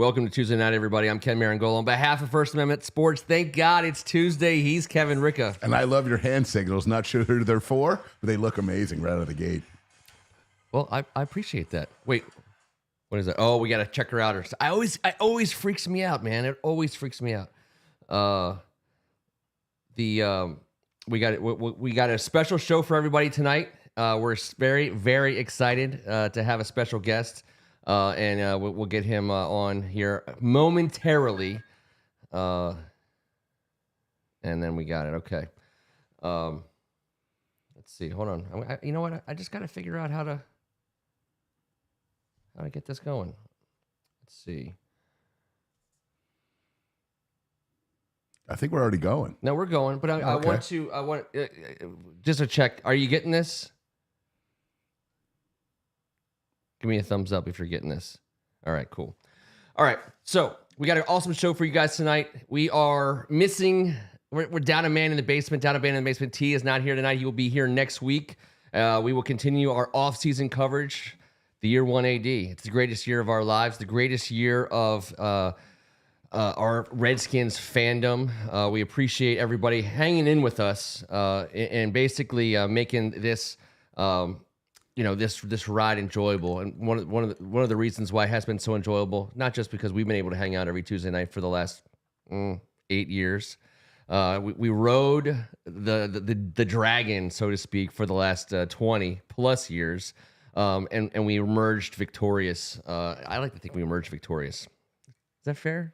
Welcome to Tuesday night, everybody. I'm Ken Meringolo. On behalf of First Amendment Sports, thank God it's Tuesday. He's Kevin Ricca. And I love your hand signals. Not sure who they're for, but they look amazing right out of the gate. Well, I appreciate that. Wait, what is that? Oh, we got to check her out. I always freaks me out, man. It always freaks me out. We got a special show for everybody tonight. We're very, very excited to have a special guest. And we'll get him on here momentarily. And then we got it. Okay. Let's see. Hold on. You know what? I just got to figure out how to get this going. Let's see. I think we're already going. No, we're going. But I want just to check. Are you getting this? Give me a thumbs up if you're getting this. All right, cool. All right, so we got an awesome show for you guys tonight. We are missing, we're down a man in the basement. T is not here tonight. He will be here next week. We will continue our off-season coverage, the year 1 AD. It's the greatest year of our lives, the greatest year of our Redskins fandom. We appreciate everybody hanging in with us and basically making this... this ride enjoyable, and one of the reasons why it has been so enjoyable, not just because we've been able to hang out every Tuesday night for the last 8 years. We rode the dragon, so to speak, for the last 20 plus years, and we emerged victorious. I like to think we emerged victorious. Is that fair?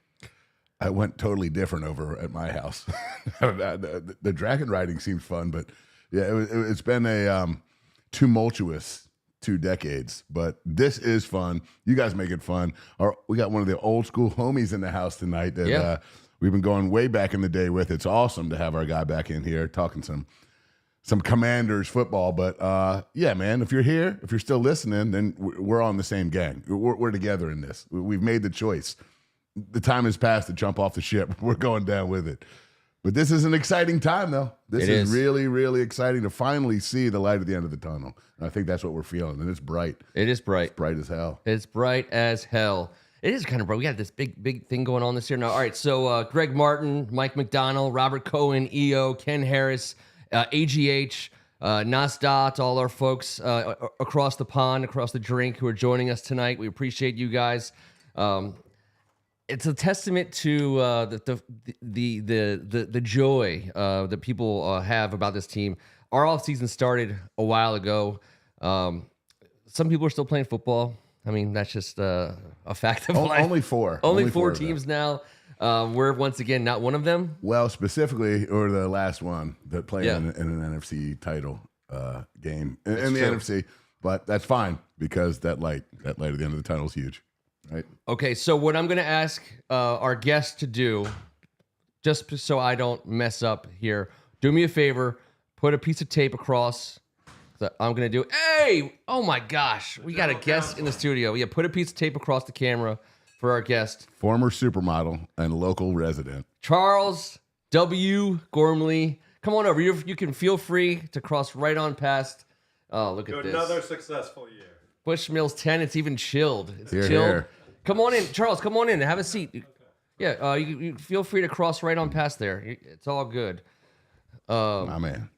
I went totally different over at my house. The dragon riding seemed fun, but yeah, it's been a tumultuous 2 decades, but this is fun. You guys make it fun. We got one of the old school homies in the house tonight that we've been going way back in the day with. It's awesome to have our guy back in here talking some Commanders football. But yeah, man, if you're here, if you're still listening, then we're on the same gang. We're together in this. We've made the choice. The time has passed to jump off the ship. We're going down with it. But this is an exciting time, though. This is really, really exciting to finally see the light at the end of the tunnel. And I think that's what we're feeling. And it's bright. It is bright. It's bright as hell. It's bright as hell. It is kind of bright. We got this big thing going on this year now. All right, so Greg Martin, Mike McDonald, Robert Cohen, EO, Ken Harris, AGH, Nasdat, all our folks across the pond, across the drink who are joining us tonight. We appreciate you guys. It's a testament to the joy that people have about this team. Our offseason started a while ago. Some people are still playing football. I mean, that's just a fact of life. Only four. Only four teams now. We're once again not one of them. Well, specifically, or the last one that played in an NFC title game in the NFC. But that's fine because that light at the end of the tunnel is huge. Right. Okay, so what I'm going to ask our guests to do, just so I don't mess up here, do me a favor, put a piece of tape across. I'm going to do. Hey, oh my gosh, we got a guest in the studio. Yeah, put a piece of tape across the camera for our guest. Former supermodel and local resident. Charles W. Gormley. Come on over. You can feel free to cross right on past. Oh, look at this. Another successful year. Bushmills 10. It's even chilled. It's chilled. Here. Come on in, Charles. Come on in. Have a seat. Okay. Yeah, you feel free to cross right on past there. It's all good. My man.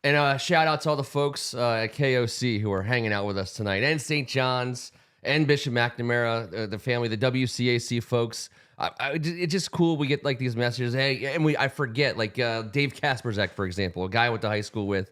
And shout out to all the folks at KOC who are hanging out with us tonight, and St. John's, and Bishop McNamara, the family, the WCAC folks. It's just cool. We get like these messages. Hey, and I forget, like Dave Kasperzak, for example, a guy I went to high school with,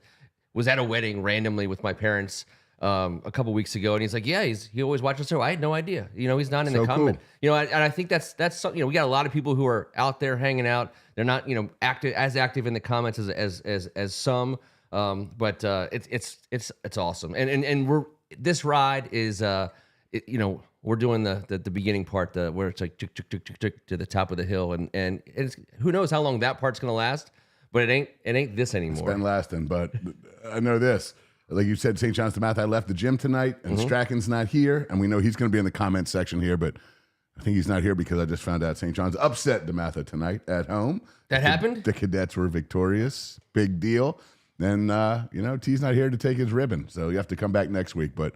was at a wedding randomly with my parents a couple weeks ago, and he's like, yeah, he always watches the show. I had no idea. He's not in the comment. Cool. And I think that's something. We got a lot of people who are out there hanging out. They're not active in the comments as some, but it's awesome. And this ride is we're doing the beginning part, where it's like to the top of the hill, and it's, who knows how long that part's gonna last, but it ain't this anymore. It's been lasting, but I know this. Like you said, St. John's DeMatha, I left the gym tonight, and Strachan's not here, and we know he's going to be in the comment section here, but I think he's not here because I just found out St. John's upset DeMatha tonight at home. That happened? The Cadets were victorious. Big deal. Then, T's not here to take his ribbon, so you have to come back next week. But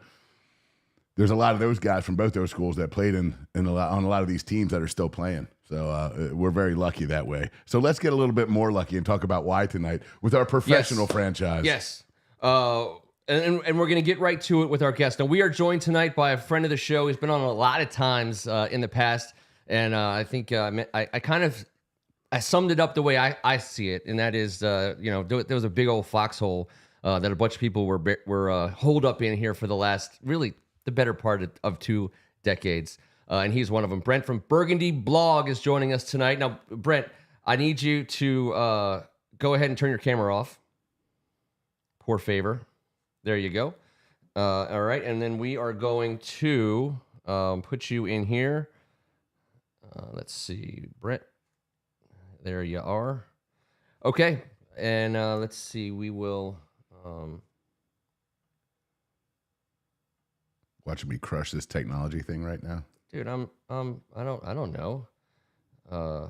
there's a lot of those guys from both those schools that played on a lot of these teams that are still playing. So we're very lucky that way. So let's get a little bit more lucky and talk about why tonight with our professional franchise. Yes. And we're going to get right to it with our guest. Now, we are joined tonight by a friend of the show. He's been on a lot of times in the past. And I think I summed it up the way I see it. And that is, there was a big old foxhole that a bunch of people were holed up in here for the last, really, the better part of 2 decades. And he's one of them. Brent from Burgundy Blog is joining us tonight. Now, Brent, I need you to go ahead and turn your camera off. Poor favor. There you go. All right. And then we are going to put you in here. Let's see. Brent. There you are. Okay. And let's see. We will... Watching me crush this technology thing right now. Dude, I don't know how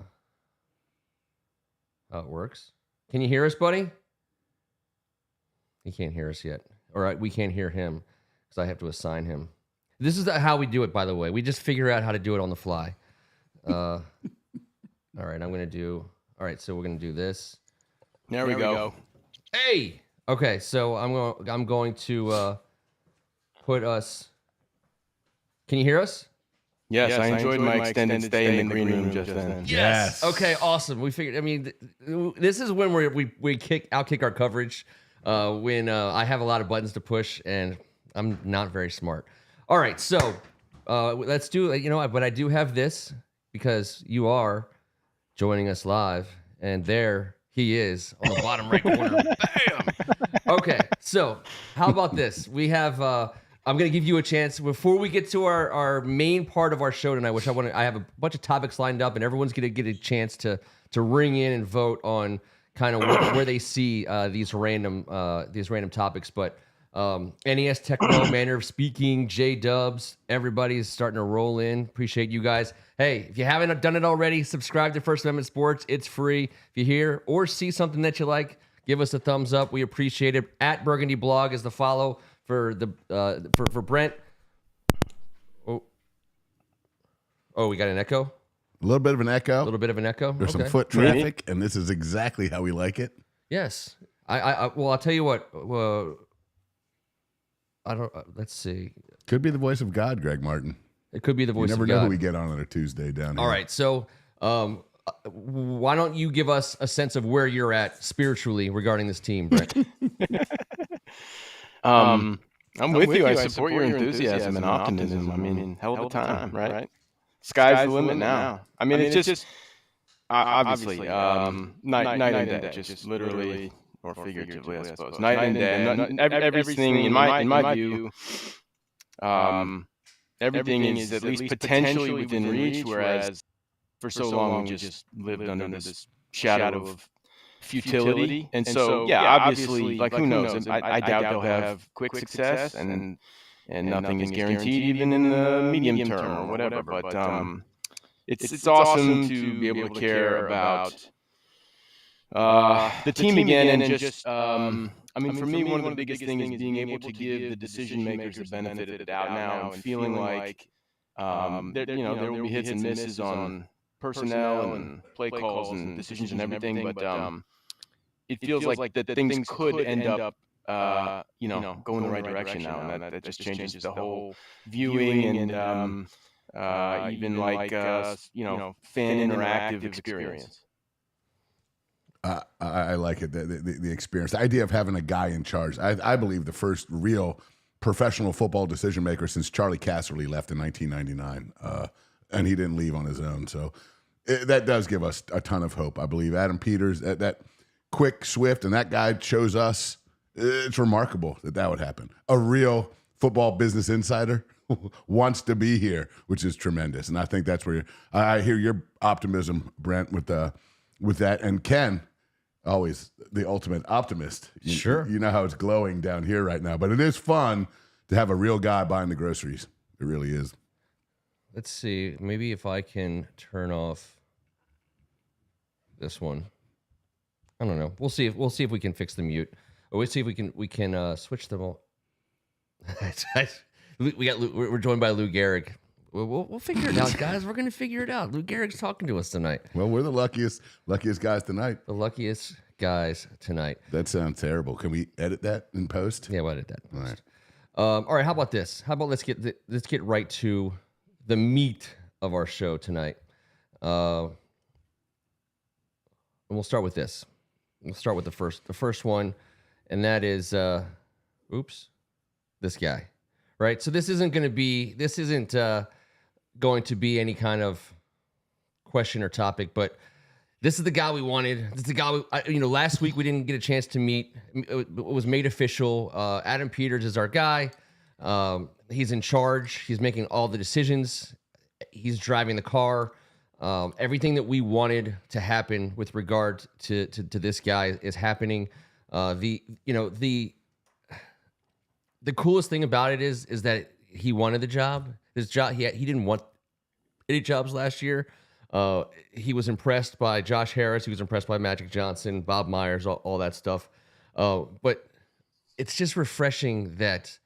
it works. Can you hear us, buddy? He can't hear us yet. All right, we can't hear him because I have to assign him. This is how we do it, by the way. We just figure out how to do it on the fly. All right, I'm gonna do. All right, so we're gonna do this. There we go. Hey. Okay, so I'm going to put us. Can you hear us? Yes, I enjoyed my extended stay in the green room just then. Yes. Okay, awesome. We figured. I mean, this is when we outkick our coverage. When I have a lot of buttons to push and I'm not very smart. All right, so let's do. But I do have this because you are joining us live, and there he is on the bottom right corner. Bam. Okay, so how about this? We have. I'm going to give you a chance before we get to our main part of our show tonight, which I have a bunch of topics lined up, and everyone's going to get a chance to ring in and vote on kind of where they see these random topics. But NES Techno, manner of speaking, J Dubs, everybody's starting to roll in. Appreciate you guys. Hey, if you haven't done it already, subscribe to First Amendment Sports. It's free. If you hear or see something that you like, give us a thumbs up. We appreciate it. At Burgundy Blog is the follow for Brent. Oh, we got an echo. A little bit of an echo. A little bit of an echo. There's some foot traffic, and this is exactly how we like it. Yes. Well, I'll tell you what. I don't. Let's see. Could be the voice of God, Greg Martin. It could be the voice of God. You never know who we get on a Tuesday down here. All right. So, why don't you give us a sense of where you're at spiritually regarding this team, Brent? I'm with you. I support your enthusiasm and optimism. I mean, hell of a time, right? Sky's the limit now. I mean, it's just obviously night and day, just literally or figuratively, I suppose. Night and day. Everything in my view, everything is at least potentially within reach. Whereas for so long we just lived under this shadow of futility. And so, yeah, obviously, like who knows? I doubt they'll have quick success, and nothing is guaranteed even in the medium term or whatever. But it's awesome to be able to care about the team again, and just I mean, for me, one of the biggest things is being able to give the decision makers the benefit of the doubt now, and feeling like there will be hits and misses on personnel and play calls and decisions and everything, but it feels like that things could end up go in the right direction now, and that just changes the whole viewing and even like fan interactive experience. I like it, the experience, the idea of having a guy in charge. I believe the first real professional football decision maker since Charlie Casserly left in 1999, and he didn't leave on his own. So that does give us a ton of hope. I believe Adam Peters, that quick, swift, and that guy chose us. It's remarkable that would happen. A real football business insider wants to be here, which is tremendous. And I think that's where I hear your optimism, Brent, with that. And Ken, always the ultimate optimist. Sure. You know how it's glowing down here right now. But it is fun to have a real guy buying the groceries. It really is. Let's see. Maybe if I can turn off this one. I don't know. We'll see if we can fix the mute. Or we'll see if we can switch them all. We're joined by Lou Gehrig. We'll figure it out, guys. We're gonna figure it out. Lou Gehrig's talking to us tonight. Well, we're the luckiest guys tonight. The luckiest guys tonight. That sounds terrible. Can we edit that in post? Yeah, we'll edit that in post. All right. How about this? How about let's get right to the meat of our show tonight. And we'll start with this. We'll start with the first one, and that is this guy, right? So this isn't going to be any kind of question or topic, but this is the guy we wanted. This is the guy last week we didn't get a chance to meet. It was made official. Adam Peters is our guy. He's in charge. He's making all the decisions. He's driving the car. Everything that we wanted to happen with regard to this guy is happening. The coolest thing about it is that he wanted the job. His job, he didn't want any jobs last year. He was impressed by Josh Harris. He was impressed by Magic Johnson, Bob Myers, all that stuff. But it's just refreshing that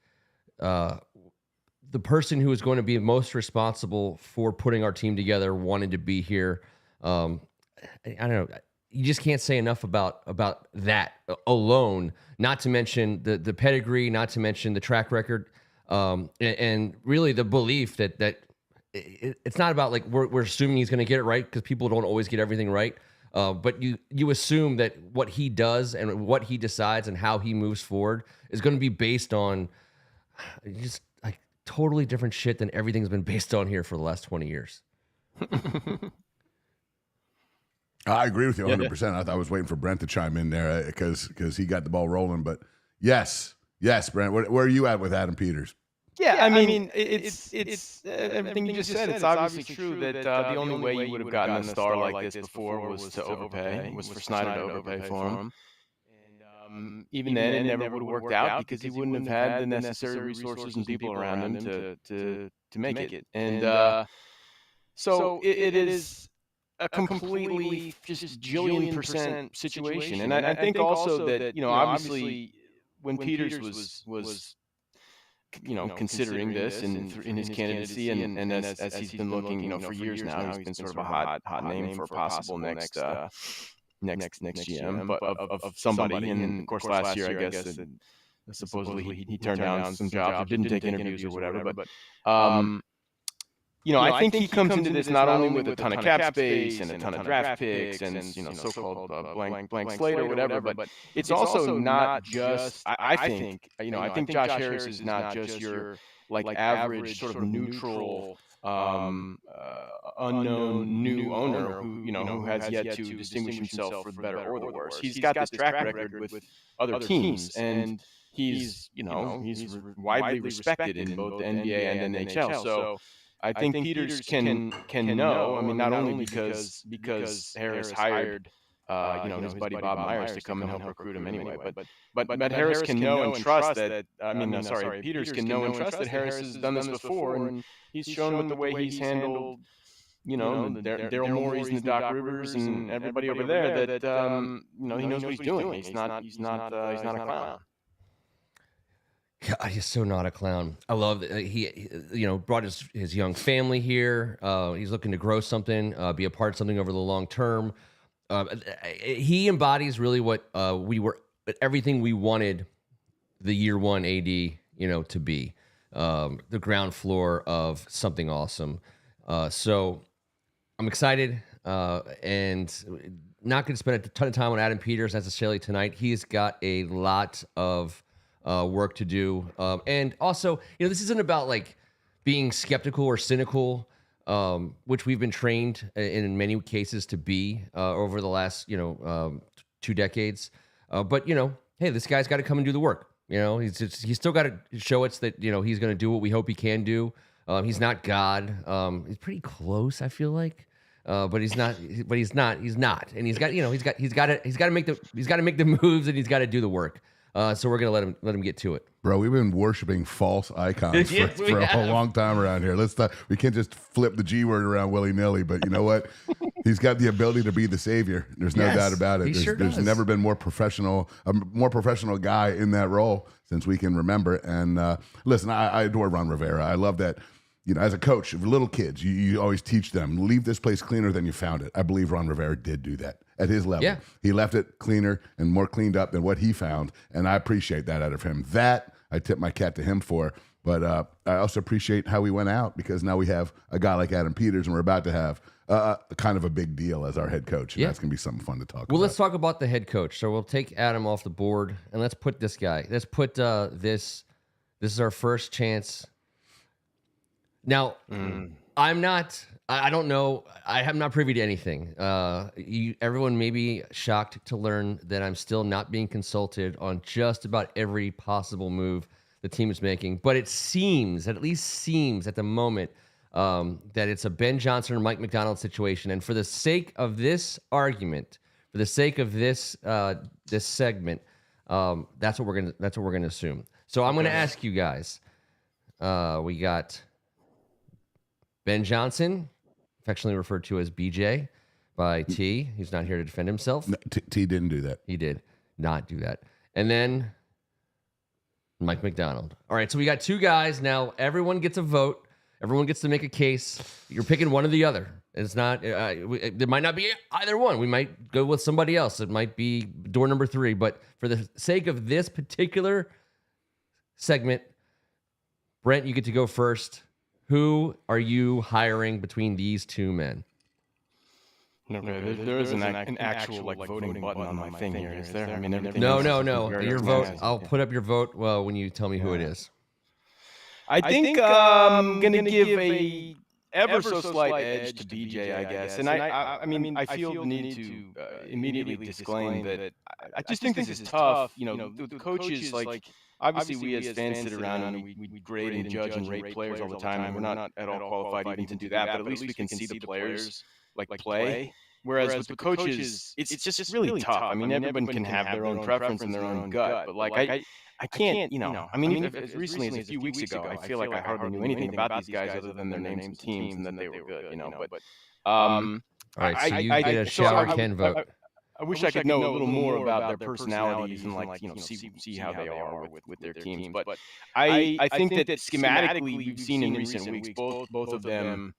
the person who is going to be most responsible for putting our team together wanted to be here. I don't know. You just can't say enough about that alone. Not to mention the pedigree, not to mention the track record, and really the belief that it's not about like we're assuming he's going to get it right, because people don't always get everything right. But you assume that what he does and what he decides and how he moves forward is going to be based on just like totally different shit than everything's been based on here for the last 20 years. I agree with you 100%. I was waiting for Brent to chime in there because he got the ball rolling. But yes, Brent, where are you at with Adam Peters? Yeah, I mean, it's everything you just said. It's obviously true that the only way you would have gotten a star like this before was to overpay, was for Snyder to overpay for him. And even then, it never would have worked out because he wouldn't have had the necessary resources and people around him to make it. And so it is a completely just jillion% situation. And I think also that, obviously when Peters was considering this in his candidacy and as he's been looking, for years now, he's been sort of a hot name for a possible next GM, but of somebody. And of course, last year, I guess, supposedly he turned down some jobs or didn't take interviews or whatever. But I think he comes into this not only with a ton of cap space and a ton of draft picks and so-called blank slate or whatever, but it's also not just. I think Josh Harris is not just your like average sort of neutral, unknown new owner who has yet to distinguish himself for the better or the worse. He's got this track record with other teams, and he's widely respected in both the NBA and NHL. So I think Peters can know. I mean, not only because Harris hired his buddy Bob Myers to come and help recruit him anyway, but Harris can know and trust that. Peters can know and trust that Harris has done this before, and he's shown with the way he's handled, Daryl Morey's and the Doc Rivers and everybody over there that he knows what he's doing. He's not a clown. God, he's so not a clown. I love that he brought his young family here. He's looking to grow something, be a part of something over the long term. He embodies really what everything we wanted the year one AD, to be, the ground floor of something awesome. So I'm excited, and not going to spend a ton of time on Adam Peters necessarily tonight. He's got a lot of work to do. And also, this isn't about like being skeptical or cynical, which we've been trained in many cases to be over the last, 2 decades. But, hey, this guy's got to come and do the work. He's still got to show us that, he's going to do what we hope he can do. He's not God. He's pretty close, I feel like. But he's not. And he's got. He's got to make the moves, and he's got to do the work. So we're gonna let him get to it, bro. We've been worshiping false icons for a long time around here. Let's not. We can't just flip the G word around willy nilly. But you know what? He's got the ability to be the savior. There's no doubt about it. There's never been a more professional guy in that role since we can remember. And listen, I adore Ron Rivera. I love that. As a coach of little kids, you always teach them, leave this place cleaner than you found it. I believe Ron Rivera did do that at his level. Yeah. He left it cleaner and more cleaned up than what he found, and I appreciate that out of him. That I tip my cap to him for. But I also appreciate how we went out, because now we have a guy like Adam Peters, and we're about to have kind of a big deal as our head coach. And that's going to be something fun to talk about. Well, let's talk about the head coach. So we'll take Adam off the board, and let's put this guy. Let's put this. This is our first chance. Now, I'm not. I don't know. I am not privy to anything. Everyone may be shocked to learn that I'm still not being consulted on just about every possible move the team is making. But it seems, at least seems at the moment, that it's a Ben Johnson or Mike McDonald situation. And for the sake of this argument, for the sake of this this segment, that's what we're gonna assume. So I'm gonna ask you guys. We got Ben Johnson, affectionately referred to as BJ by T. He's not here to defend himself. No, T didn't do that. He did not do that. And then Mike McDonald. All right, so we got two guys. Now everyone gets a vote. Everyone gets to make a case. You're picking one or the other. It's not. There might not be either one. We might go with somebody else. It might be door number 3. But for the sake of this particular segment, Brent, you get to go first. Who are you hiring between these two men? Okay, there isn't an actual voting button on my thing here, is there? I mean, everything. No. Your vote. I'll put up your vote. Well, when you tell me who it is. I think I'm gonna give a ever so slight edge to BJ, I guess. And I mean, I feel the need to immediately disclaim that I just think this is tough. The coaches, obviously we as fans sit around and we grade and judge and rate players all the time, and we're not at all qualified even to do that. But at least we can see the players play. Whereas with the coaches, it's just really tough. I mean, everyone can have their own preference and their own gut, but I can't, I mean, even as recently as a few weeks ago, I feel like I hardly knew anything about these guys other than their names and teams and that they were good, but all right, so you get a shower Ken vote. I wish I could know a little more about their personalities and see how they are with their teams. But I think that schematically we've seen in recent weeks both of them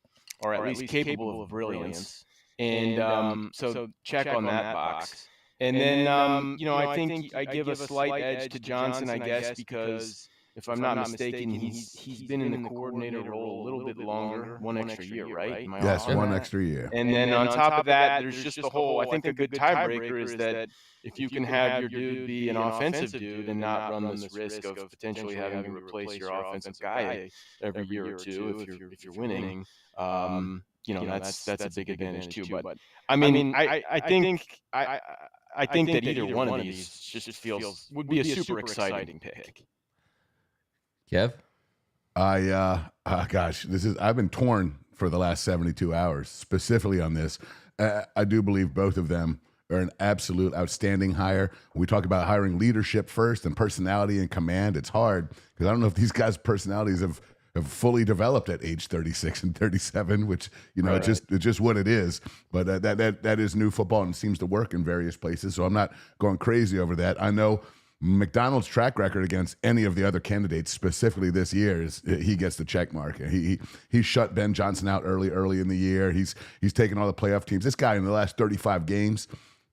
are at least capable of brilliance, and so check on that box. And then, I think I give a slight edge to Johnson, I guess, because if I'm not mistaken, he's been in the coordinator role a little bit longer, one extra year, right? Yes, one extra year. And then on top of that, there's just the whole, I think a good tiebreaker is that if you can have your dude be an offensive dude and not run this risk of potentially having to replace your offensive guy every year or two if you're winning, that's a big advantage too. But I mean, I think that either one of these just would be a super exciting pick. Kev? I've been torn for the last 72 hours, specifically on this. I do believe both of them are an absolute outstanding hire. When we talk about hiring leadership first and personality and command, it's hard because I don't know if these guys' personalities have fully developed at age 36 and 37, which, right. It's just what it is. But that is new football and seems to work in various places. So I'm not going crazy over that. I know McDonald's track record against any of the other candidates, specifically this year, is he gets the check mark. He shut Ben Johnson out early in the year. He's taken all the playoff teams. This guy in the last 35 games,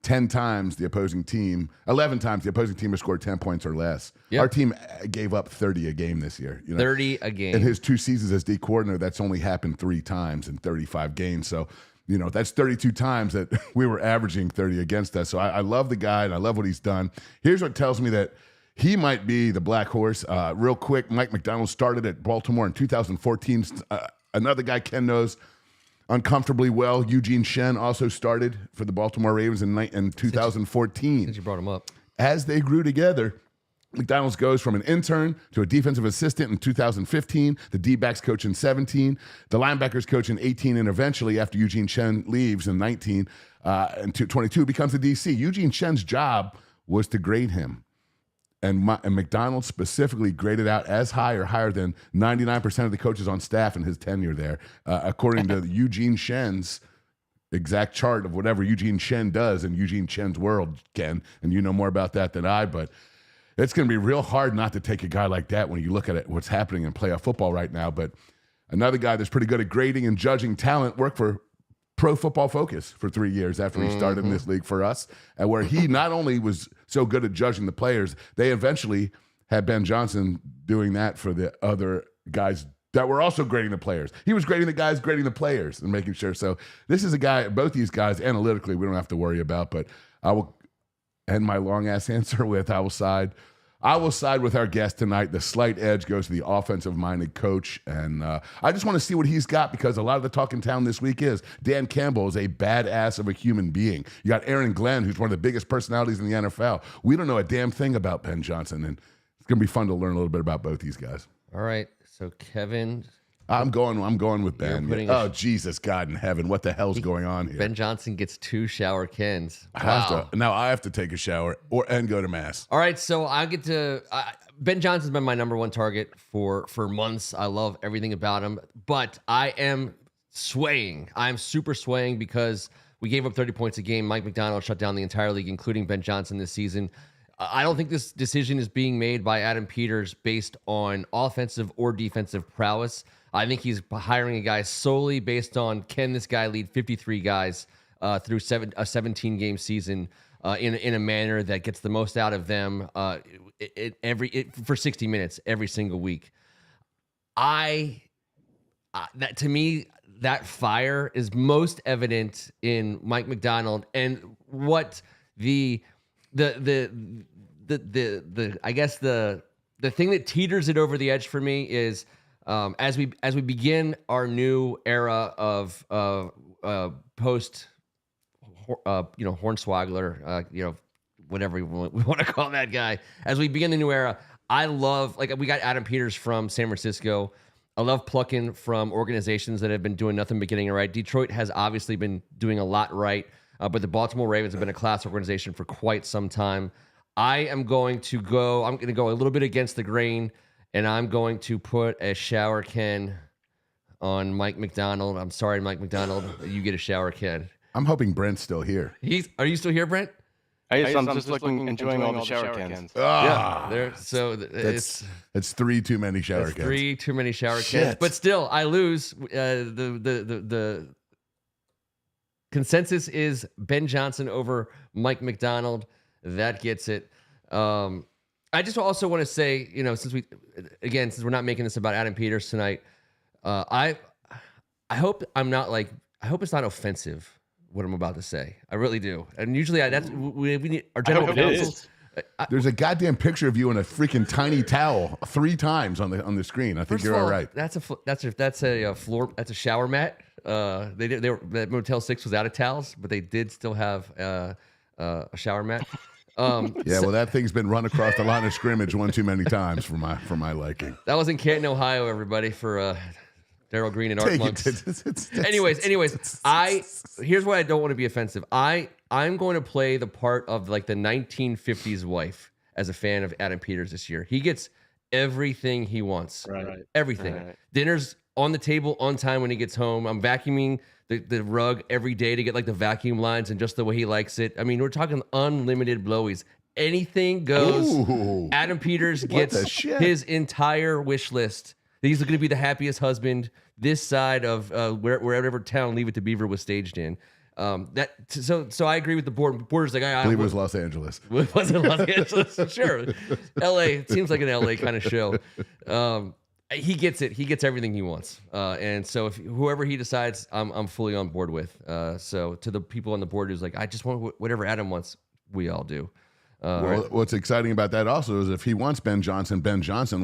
11 times the opposing team has scored 10 points or less. Yep. Our team gave up 30 a game this year. 30 a game. In his 2 seasons as D coordinator, that's only happened 3 times in 35 games. So, that's 32 times that we were averaging 30 against us. So I love the guy, and I love what he's done. Here's what tells me that he might be the black horse. Real quick, Mike McDonald started at Baltimore in 2014. Another guy Ken knows uncomfortably well, Eugene Shen, also started for the Baltimore Ravens in 2014. Since you brought him up. As they grew together, McDonald's goes from an intern to a defensive assistant in 2015, the D-backs coach in 17, the linebackers coach in 18, and eventually, after Eugene Shen leaves in 19, and 22, becomes the DC. Eugene Shen's job was to grade him. And McDonald specifically graded out as high or higher than 99% of the coaches on staff in his tenure there, according to Eugene Shen's exact chart of whatever Eugene Chen does in Eugene Chen's world, Ken, and you know more about that than I, but it's going to be real hard not to take a guy like that when you look at it, what's happening in playoff football right now. But another guy that's pretty good at grading and judging talent worked for Pro Football Focus for 3 years after he started in this league for us, and where he not only was so good at judging the players, they eventually had Ben Johnson doing that for the other guys that were also grading the players. He was grading the guys, grading the players, and making sure. So this is a guy, both these guys, analytically, we don't have to worry about. But I will end my long-ass answer with I will side with our guest tonight. The slight edge goes to the offensive-minded coach. And I just want to see what he's got, because a lot of the talk in town this week is Dan Campbell is a badass of a human being. You got Aaron Glenn, who's one of the biggest personalities in the NFL. We don't know a damn thing about Ben Johnson, and it's going to be fun to learn a little bit about both these guys. All right. So Kevin, I'm going with Ben. Oh, Jesus, God in heaven. What the hell's going on here? Ben Johnson gets 2 shower Kens. Now I have to take a shower and go to mass. All right. So I get to Ben Johnson's been my number 1 target for months. I love everything about him, but I am swaying. I'm super swaying because we gave up 30 points a game. Mike McDonald shut down the entire league, including Ben Johnson this season. I don't think this decision is being made by Adam Peters based on offensive or defensive prowess. I think he's hiring a guy solely based on, can this guy lead 53 guys through a 17-game season in a manner that gets the most out of them for 60 minutes every single week. That to me, that fire is most evident in Mike McDonald, and what the I guess the thing that teeters it over the edge for me is as we begin our new era of post Hornswogler, whatever we want to call that guy, as we begin the new era. I love, we got Adam Peters from San Francisco. I love plucking from organizations that have been doing nothing but getting it right. Detroit has obviously been doing a lot right. But the Baltimore Ravens have been a class organization for quite some time. I'm going to go a little bit against the grain, and I'm going to put a shower Ken on Mike McDonald. I'm sorry, Mike McDonald. You get a shower Ken. I'm hoping Brent's still here. Are you still here, Brent? I'm just enjoying all the shower cans. Yeah. It's 3 too many shower cans. 3 too many shower cans. But still, I lose. The consensus is Ben Johnson over Mike McDonald. That gets it. I just also want to say, since we're not making this about Adam Peters tonight, I hope it's not offensive what I'm about to say. I really do. And usually we need our general counsel. There's a goddamn picture of you in a freaking tiny towel 3 times on the screen. I think you're all right. That's a shower mat. That Motel 6 was out of towels, but they did still have a shower mat. Well, that thing's been run across the line of scrimmage one too many times for my liking. That was in Canton, Ohio, everybody, for Darryl Green and Art Monks. Anyways, here's why I don't want to be offensive. I'm going to play the part of the 1950s wife as a fan of Adam Peters this year. He gets everything he wants. Right. Everything. Right. Dinner's on the table on time when he gets home. I'm vacuuming the rug every day to get the vacuum lines and just the way he likes it. I mean, we're talking unlimited blowies. Anything goes. Ooh, Adam Peters gets his entire wish list. He's going to be the happiest husband this side of wherever town Leave It to Beaver was staged in. So I agree with the board. Board's I believe it was Los Angeles. Was it Los Angeles? Sure. L.A. It seems like an L.A. kind of show. He gets it. He gets everything he wants. And so if whoever he decides, I'm fully on board with. So to the people on the board who's I just want whatever Adam wants, we all do. What's exciting about that also is if he wants Ben Johnson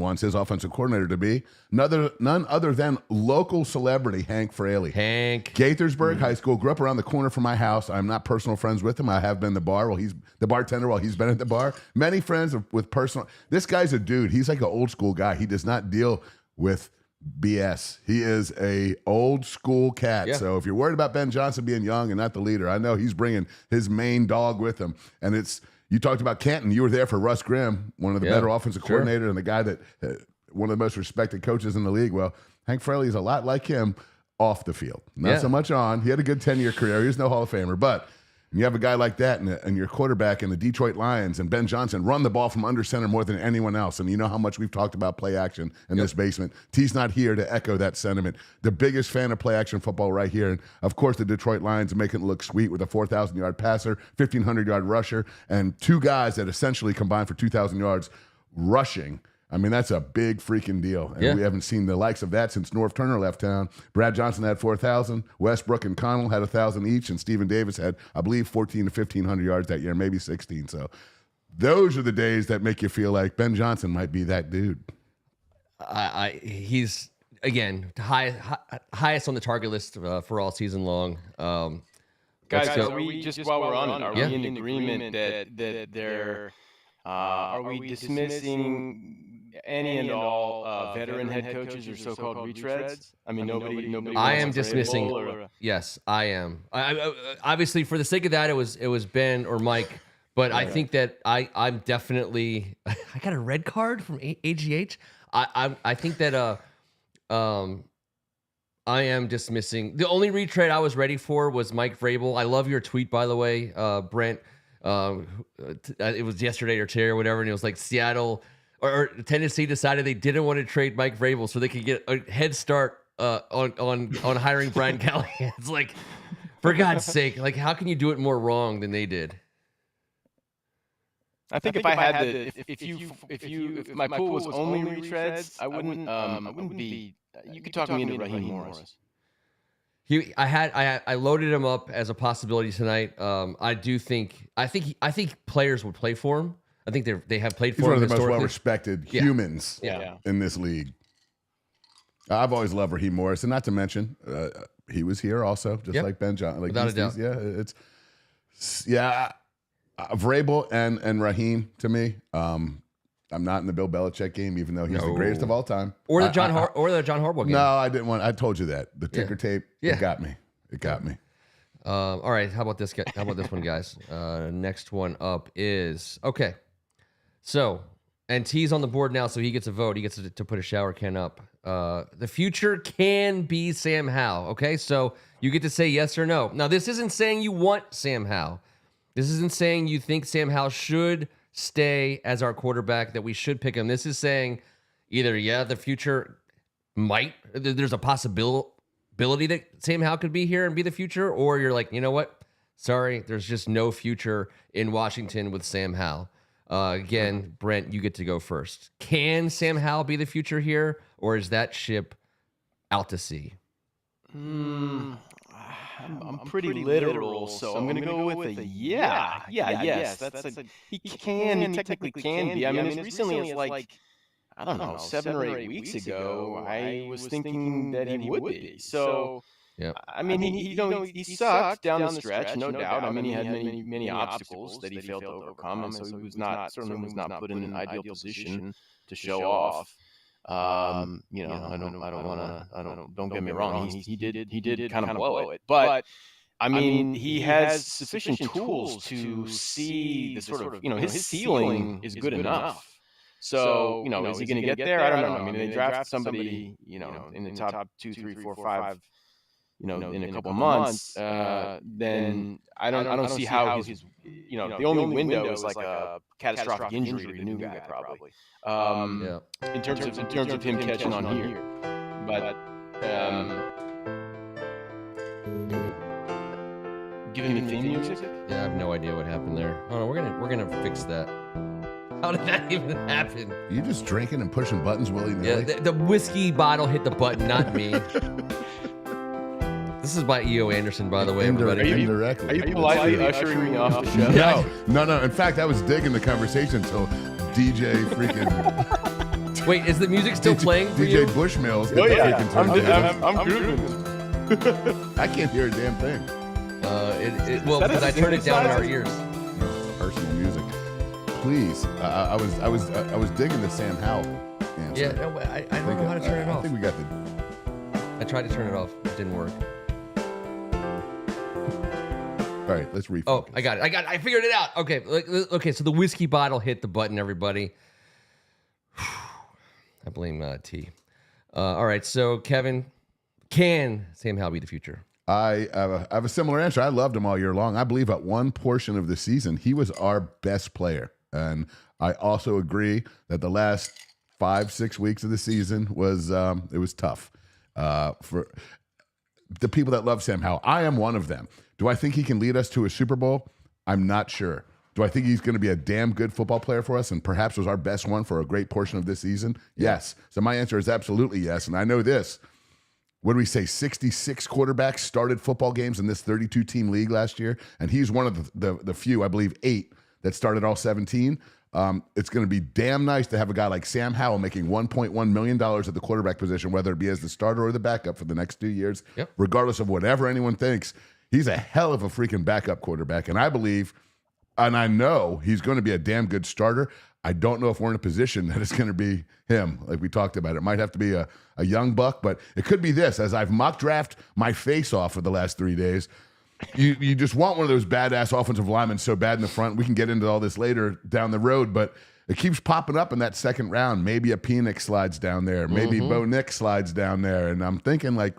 wants his offensive coordinator to be none other than local celebrity Hank Fraley. Gaithersburg High School, grew up around the corner from my house. I'm not personal friends with him. I have been the bartender while he's been at the bar. Many friends with personal. This guy's a dude. He's like an old school guy. He does not deal with BS. He is a old school cat. Yeah. So if you're worried about Ben Johnson being young and not the leader, I know he's bringing his main dog with him, and it's. You talked about Canton. You were there for Russ Grimm, one of the better offensive coordinators and the guy that one of the most respected coaches in the league. Well, Hank Fraley is a lot like him, off the field. Not so much on. He had a good 10-year career. He was no Hall of Famer, but you have a guy like that and your quarterback in the Detroit Lions and Ben Johnson run the ball from under center more than anyone else. And you know how much we've talked about play action in this basement. T's not here to echo that sentiment. The biggest fan of play action football right here. And of course, the Detroit Lions are making it look sweet with a 4,000-yard passer, 1,500-yard rusher, and two guys that essentially combined for 2,000 yards rushing. I mean, that's a big freaking deal. And we haven't seen the likes of that since Norv Turner left town. Brad Johnson had 4,000. Westbrook and Connell had 1,000 each. And Stephen Davis had, I believe, 14 to 1,500 yards that year, maybe 16. So those are the days that make you feel like Ben Johnson might be that dude. He's, again, highest on the target list for all season long. Guys, are we, just while we're on it, are we in agreement that they're, are we dismissing any and all veteran head coaches or so-called retreads? I mean, nobody. I am dismissing. Yes, I am. I obviously, for the sake of that, it was Ben or Mike, but I think that I'm definitely. I got a red card from AGH. I think that I am dismissing. The only retread I was ready for was Mike Vrabel. I love your tweet, by the way, Brent. It was yesterday or today or whatever, and it was like Seattle or Tennessee decided they didn't want to trade Mike Vrabel so they could get a head start on hiring Brian Callahan. It's like, for God's sake, like how can you do it more wrong than they did? I think if I had to, if my pool was only retreads, I wouldn't be. You could talk me into Raheem Morris. I loaded him up as a possibility tonight. I think players would play for him. I think they have played for him. He's one of the most well-respected humans in this league. I've always loved Raheem Morris, and not to mention he was here also, just like Ben Johnson. Like without a doubt. Vrabel and Raheem to me. I'm not in the Bill Belichick game, even though he's the greatest of all time. Or the John Harbaugh game. No, I didn't want. I told you that the ticker tape. It got me. It got me. All right. How about this? How about this one, guys? Next one up is okay. So, and T's on the board now, so he gets a vote. He gets to put a shower can up. The future can be Sam Howell. Okay, so you get to say yes or no. Now, this isn't saying you want Sam Howell. This isn't saying you think Sam Howell should stay as our quarterback, that we should pick him. This is saying either, the future might, there's a possibility that Sam Howell could be here and be the future, or you're like, you know what? Sorry, there's just no future in Washington with Sam Howell. Again, Brent, you get to go first. Can Sam Howell be the future here, or is that ship out to sea? I'm pretty literal, so I'm going to go with a yes. That's he technically can be. I mean, as recently as like, I don't know, 7 or 8 weeks ago, I was thinking that he would be. So, I mean, he sucked down the stretch, no doubt. I mean, he had many obstacles that he failed to overcome, and so he was not put in an ideal position to show off. Don't get me wrong. He did kind of blow it, but I mean, he has sufficient tools to see the sort of, his ceiling is good enough. So, is he going to get there? I don't know. I mean, they draft somebody, in the top 2, 3, 4, 5, in a couple months, then I don't see how his, the only window is like a catastrophic injury to the new guy, probably. In terms of him catching on here, but giving me theme music. Yeah, I have no idea what happened there. Oh no, we're gonna fix that. How did that even happen? You just drinking and pushing buttons willy-nilly? Yeah, the whiskey bottle hit the button, not me. This is by E.O. Anderson, by the way. Indirectly. Are you politely ushering me off the show? No. In fact, I was digging the conversation until DJ freaking... Wait, is the music still playing for DJ you? Bushmills. Oh, yeah. I'm grooving. I can't hear a damn thing. Because I turned it down in our ears. No, it's personal music. Please. I was digging the Sam Howell answer. Yeah, no, I don't know how to turn it off. I think we got the... I tried to turn it off. It didn't work. All right, let's refocus. Oh, I got it. I figured it out. Okay, so the whiskey bottle hit the button, everybody. I blame T. All right, so Kevin, Can Sam Howell be the future? I have a similar answer. I loved him all year long. I believe at one portion of the season, he was our best player. And I also agree that the last 5-6 weeks of the season was tough for the people that love Sam Howell. I am one of them. Do I think he can lead us to a Super Bowl? I'm not sure. Do I think he's going to be a damn good football player for us and perhaps was our best one for a great portion of this season? Yes. So my answer is absolutely yes. And I know this. What do we say? 66 quarterbacks started football games in this 32-team league last year, and he's one of the few, I believe, 8 that started all 17. It's going to be damn nice to have a guy like Sam Howell making $1.1 million at the quarterback position, whether it be as the starter or the backup for the next 2 years, regardless of whatever anyone thinks. He's a hell of a freaking backup quarterback, and I believe, and I know he's going to be a damn good starter. I don't know if we're in a position that it's going to be him, like we talked about. It might have to be a young buck, but it could be this. As I've mock draft my face off for the last 3 days, you just want one of those badass offensive linemen so bad in the front. We can get into all this later down the road, but it keeps popping up in that second round. Maybe a Penix slides down there. Maybe Bo Nix slides down there. And I'm thinking, like,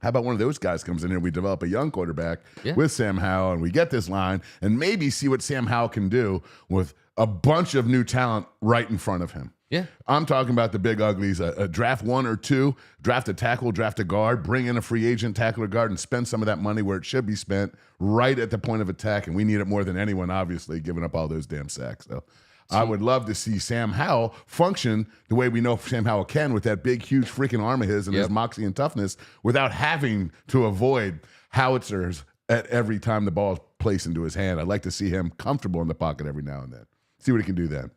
how about one of those guys comes in here, we develop a young quarterback with Sam Howell, and we get this line and maybe see what Sam Howell can do with a bunch of new talent right in front of him. Yeah. I'm talking about the big uglies, a draft 1 or 2, draft a tackle, draft a guard, bring in a free agent tackle or guard, and spend some of that money where it should be spent right at the point of attack. And we need it more than anyone, obviously, giving up all those damn sacks. So I would love to see Sam Howell function the way we know Sam Howell can with that big, huge freaking arm of his and his moxie and toughness without having to avoid howitzers at every time the ball is placed into his hand. I'd like to see him comfortable in the pocket every now and then. See what he can do then.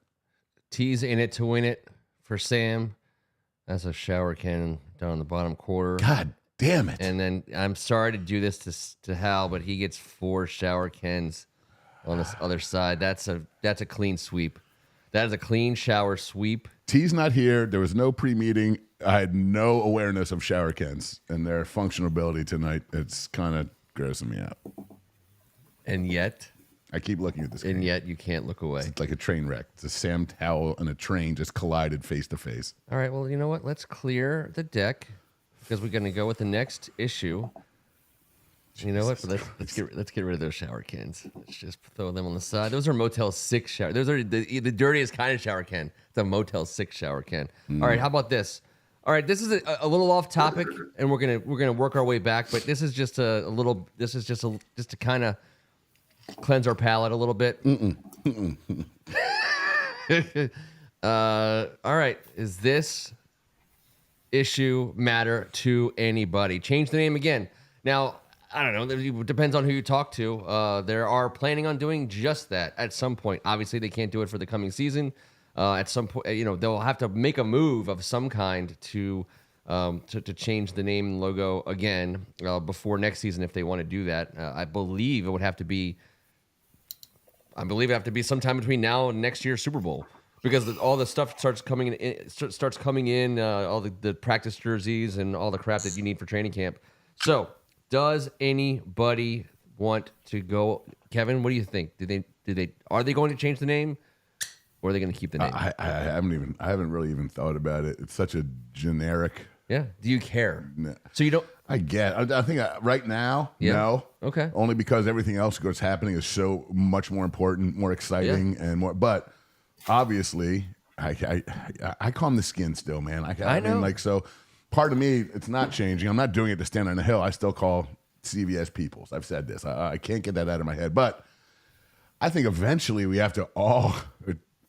T's in it to win it for Sam. That's a shower cannon down in the bottom quarter. God damn it. And then I'm sorry to do this to Hal, but he gets 4 shower cans on this other side. That's a clean sweep. That is a clean shower sweep. T's not here. There was no pre-meeting. I had no awareness of shower cans and their functionability tonight. It's kind of grossing me out. And yet... I keep looking at this game. And yet you can't look away. It's like a train wreck. It's a Sam Howell and a train just collided face to face. All right, well, you know what? Let's clear the deck because we're going to go with the next issue. You know what? Let's get rid of those shower cans. Let's just throw them on the side. Those are Motel 6 shower. Those are the dirtiest kind of shower can. It's a Motel 6 shower can. All right, how about this? All right, this is a little off topic, and we're gonna work our way back. But this is just a little. This is just to kind of cleanse our palate a little bit. All right. Is this issue matter to anybody? Change the name again. Now, I don't know. It depends on who you talk to. There are planning on doing just that at some point. Obviously, they can't do it for the coming season. At some point, they'll have to make a move of some kind to change the name and logo again before next season if they want to do that. I believe it would have to be sometime between now and next year's Super Bowl, because all the stuff starts coming in, all the practice jerseys and all the crap that you need for training camp. So, does anybody want to go? Kevin, what do you think? Are they going to change the name, or are they going to keep the name? I haven't really even thought about it. It's such a generic. Yeah. Do you care? No. So you don't. I think right now, no. Okay. Only because everything else that's happening is so much more important, more exciting, and more. But obviously, I call him the skin still, man. I know. Mean, so part of me, it's not changing. I'm not doing it to stand on a hill. I still call CVS Peoples. I've said this. I can't get that out of my head. But I think eventually we have to all.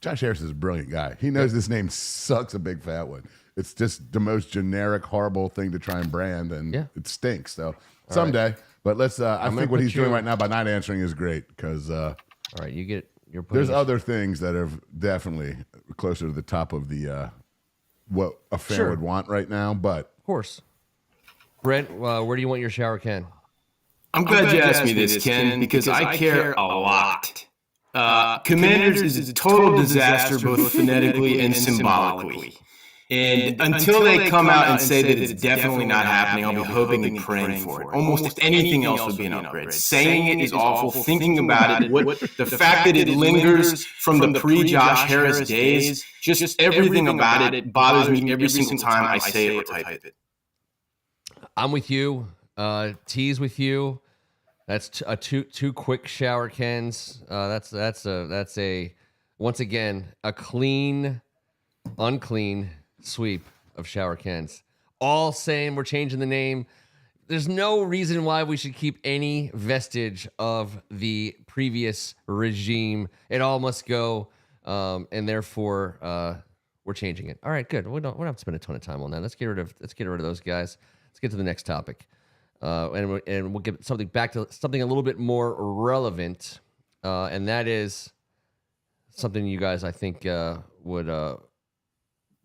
Josh Harris is a brilliant guy. He knows this name sucks a big fat one. It's just the most generic, horrible thing to try and brand, and it stinks. So someday, but let's. I think what he's doing right now by not answering is great because. All right, you get. There's other things that are definitely closer to the top of the what a fan would want right now, but of course. Brent, where do you want your shower can? I'm glad you asked me this, Ken, because I care a lot. Commanders is a total disaster, both phonetically and symbolically. And until they come out and say that it's definitely not happening, I'll be hoping and praying for it. Almost anything else would be an upgrade. Saying it is awful. Thinking about it, the fact that it lingers from the pre-Josh Harris days, just everything about it bothers me every single time I say it or type it. I'm with you. T's with you. That's two quick shower Kens. That's a once again a clean, unclean sweep of shower Kens. All same. We're changing the name. There's no reason why we should keep any vestige of the previous regime. It all must go, and therefore we're changing it. All right, good. We don't have to spend a ton of time on that. Let's get rid of those guys. Let's get to the next topic, and we'll get something back to something a little bit more relevant, and that is something you guys I think would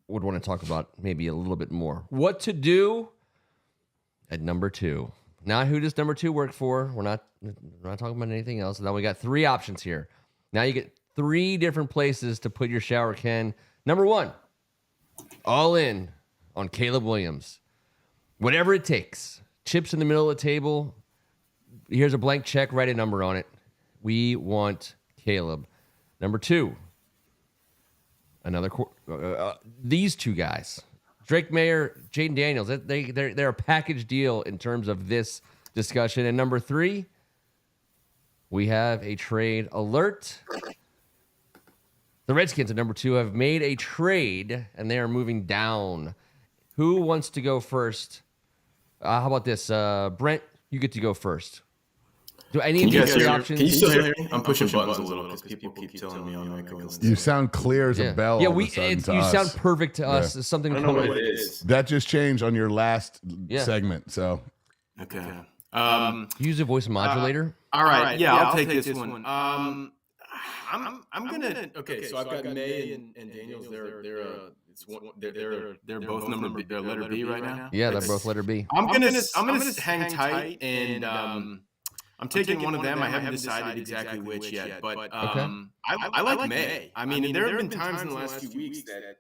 want to talk about maybe a little bit more. What to do at number 2. Now, who does number 2 work for? We're not talking about anything else. Now we got 3 options here. Now you get 3 different places to put your shower Ken. Number 1, all in on Caleb Williams. Whatever it takes. Chips in the middle of the table. Here's a blank check. Write a number on it. We want Caleb. Number 2, these 2 guys. Drake Mayer, Jaden Daniels, they're a package deal in terms of this discussion. And number 3, we have a trade alert. The Redskins at number 2 have made a trade, and they are moving down. Who wants to go first? How about this? Brent, you get to go first. Do any of these 3 options? Can you still hear me? I'm pushing buttons a little because people keep telling me on echo. You sound clear as a bell. Yeah, you sound perfect to us. It's something I don't know what it is. that just changed on your last segment. So Okay. Use a voice modulator. All right. Yeah, I'll take this one. I'm gonna. Okay, so I've got May and Daniels. They're both number B. They're letter B right now. Yeah, they're both letter B. I'm gonna hang tight and I'm taking one of them. I haven't decided exactly which yet, but I like May. I mean, there have been times in the last few weeks that,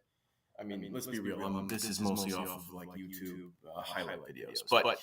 I mean, let's be real. This is mostly off of like YouTube highlight videos, but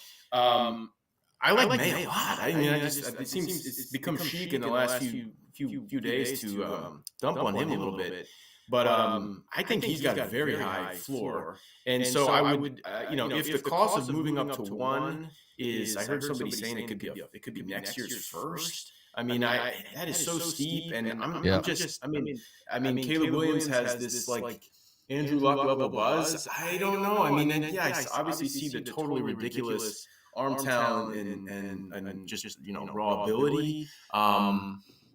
I like May a lot. I mean, it's become chic in the last few days to dump on him a little bit. But I think he's got a very high floor, and so I would, if the cost of moving up to 1 is, I heard somebody saying it could be next year's first. I mean, that is so steep, and I mean, Caleb Williams has this like Andrew Luck level buzz. I don't know. I mean, I obviously see the totally ridiculous arm talent and just raw ability.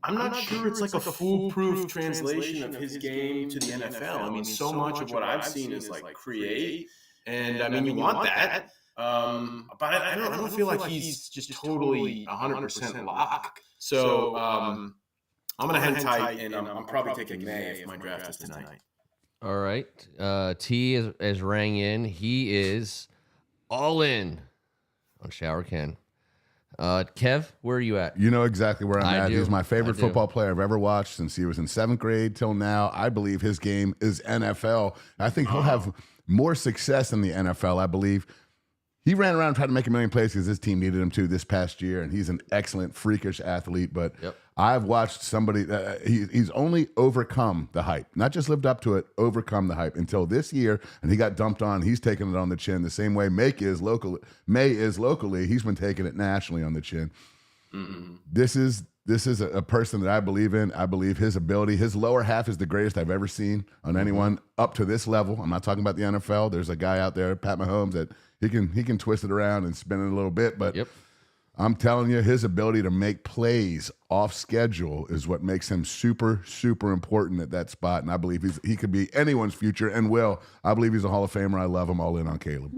I'm not sure it's like a foolproof translation of his game to the NFL. I mean, so much of what I've seen is like create, and I mean, you want that. But I don't feel like he's just totally 100% lock. So I'm gonna hang tight, and I'm probably taking May if my draft is tonight. All right. T is rang in. He is all in on Shower Ken. Kev, where are you at? you know exactly where I'm at. do. He's my favorite football player I've ever watched since he was in 7th grade till now. I believe his game is NFL. I think he'll have more success in the NFL, I believe. He ran around trying to make a million plays because his team needed him to this past year, and he's an excellent, freakish athlete. But I've watched somebody, he's only overcome the hype, not just lived up to it, overcome the hype until this year, and he got dumped on. He's taking it on the chin the same way May is locally. He's been taking it nationally on the chin. Mm-hmm. This is a person that I believe in. I believe his ability, his lower half is the greatest I've ever seen on anyone up to this level. I'm not talking about the NFL. There's a guy out there, Pat Mahomes, that he can twist it around and spin it a little bit, but I'm telling you, his ability to make plays off schedule is what makes him super, super important at that spot. And I believe he could be anyone's future and will. I believe he's a Hall of Famer. I love him. All in on Caleb.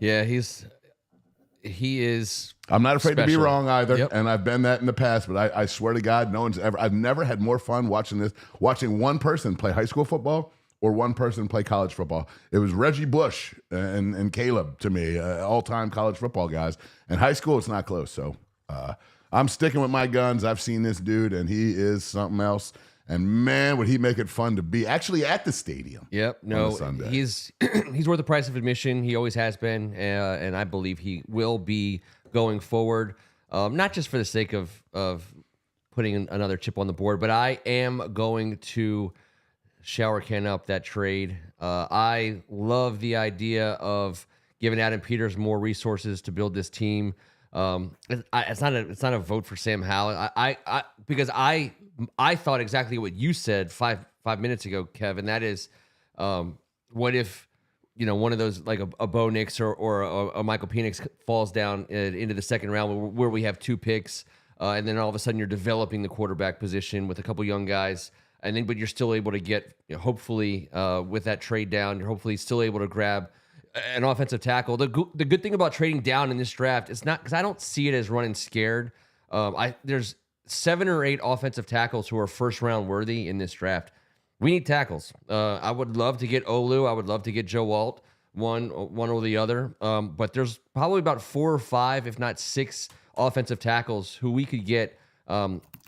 Yeah, he is. I'm not afraid to be wrong either, Yep. and I've been that in the past. But I swear to God, I've never had more fun watching one person play high school football or one person play college football. It was Reggie Bush and Caleb to me, all-time college football guys. And high school, it's not close. So I'm sticking with my guns. I've seen this dude, and he is something else. And man, would he make it fun to be actually at the stadium. Yep. No, he's worth the price of admission. He always has been, and I believe he will be going forward. Not just for the sake of putting another chip on the board, but I am going to shower Ken up that trade. I love the idea of giving Adam Peters more resources to build this team. It's not a vote for Sam Howell. Because I thought exactly what you said five minutes ago, Kevin. That is, what if one of those like a Bo Nix or a Michael Penix falls down into the second round where we have 2 picks, and then all of a sudden you're developing the quarterback position with a couple young guys, but you're still able to get hopefully with that trade down, you're hopefully still able to grab an offensive tackle. The good thing about trading down in this draft, it's not because I don't see it as running scared. There's 7 or 8 offensive tackles who are first round worthy in this draft. We need tackles. I would love to get Olu. I would love to get Joe Alt, one or the other. But there's probably about 4 or 5, if not 6, offensive tackles who we could get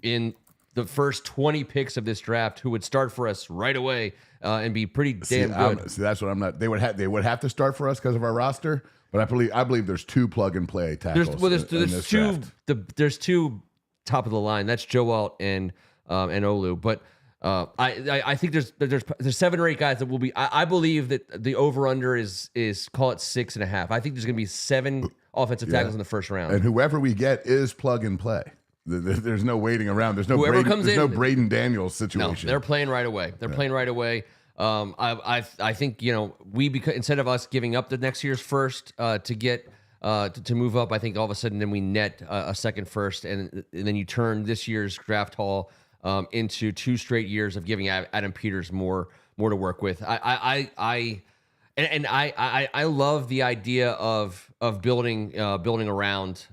in the first 20 picks of this draft who would start for us right away and be pretty damn good. That's what I'm not. They would have to start for us because of our roster. But I believe there's 2 plug and play tackles. There's 2 top of the line. That's Joe Alt and Olu. But I think there's 7 or 8 guys that will be. I believe that the over under is call it 6.5. I think there's going to be 7 offensive tackles in the first round. And whoever we get is plug and play. There's no waiting around. There's no no Braden Daniels situation. No, they're playing right away. Playing right away. I think instead of us giving up the next year's first to get to move up, I think all of a sudden then we net a second first, and then you turn this year's draft haul into 2 straight years of giving Adam Peters more to work with. I love the idea of building around.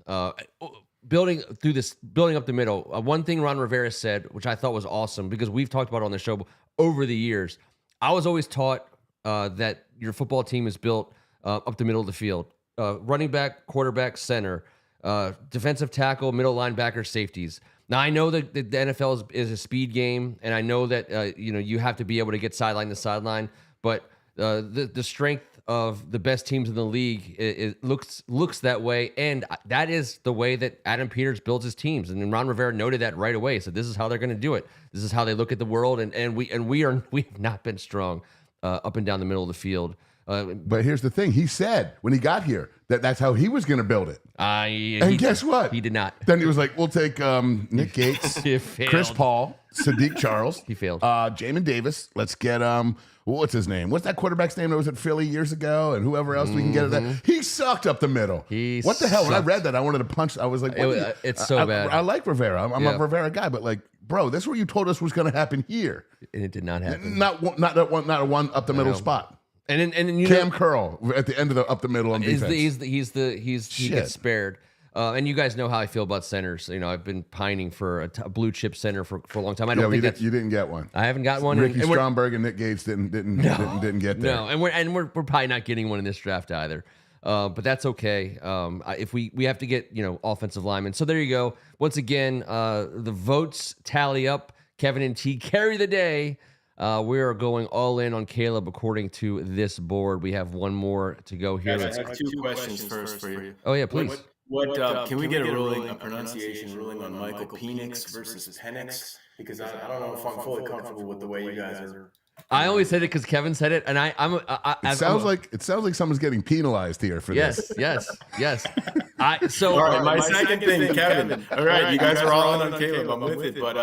Building up the middle. One thing Ron Rivera said, which I thought was awesome, because we've talked about it on the show over the years. I was always taught that your football team is built up the middle of the field. Running back, quarterback, center, defensive tackle, middle linebacker, safeties. Now, I know that the NFL is a speed game, and I know that you have to be able to get sideline to sideline, but the strength of the best teams in the league it looks that way, and that is the way that Adam Peters builds his teams. And then Ron Rivera noted that right away. So this is how they're going to do it. This is how they look at the world, and we have not been strong up and down the middle of the field. But here's the thing: he said when he got here that's how he was going to build it. And guess what? He did not. Then he was like, "We'll take Nick Gates, Chris Paul, Sadiq Charles. He failed. Jamin Davis. Let's get what's his name? What's that quarterback's name that was at Philly years ago? And whoever else we can get at that. He sucked up the middle. What the hell? When I read that, I wanted to punch. I was like, it's so bad. I like Rivera. I'm a Rivera guy, but like, bro, this is what you told us was going to happen here. And it did not happen. Not a one up the middle spot. And Cam Curl at the end of the up the middle on defense. He gets spared. And you guys know how I feel about centers. I've been pining for a blue chip center for a long time. I don't think you didn't get one. I haven't got one. Ricky Stromberg and Nick Gates didn't get there. No, and we're probably not getting one in this draft either. But that's okay. If we have to get offensive linemen. So there you go. Once again, the votes tally up. Kevin and T carry the day. We are going all in on Caleb according to this board. We have one more to go here. Guys, I have 2 questions first for you. Oh yeah, please. What can we get a pronunciation ruling on Michael Penix versus Penix? Because I don't know if I'm fully comfortable with the way you guys are. I always said it because Kevin said it, and it sounds like someone's getting penalized here for this. Yes. All right, my second thing, Kevin. All right, you guys are all in on Caleb. I'm with it, but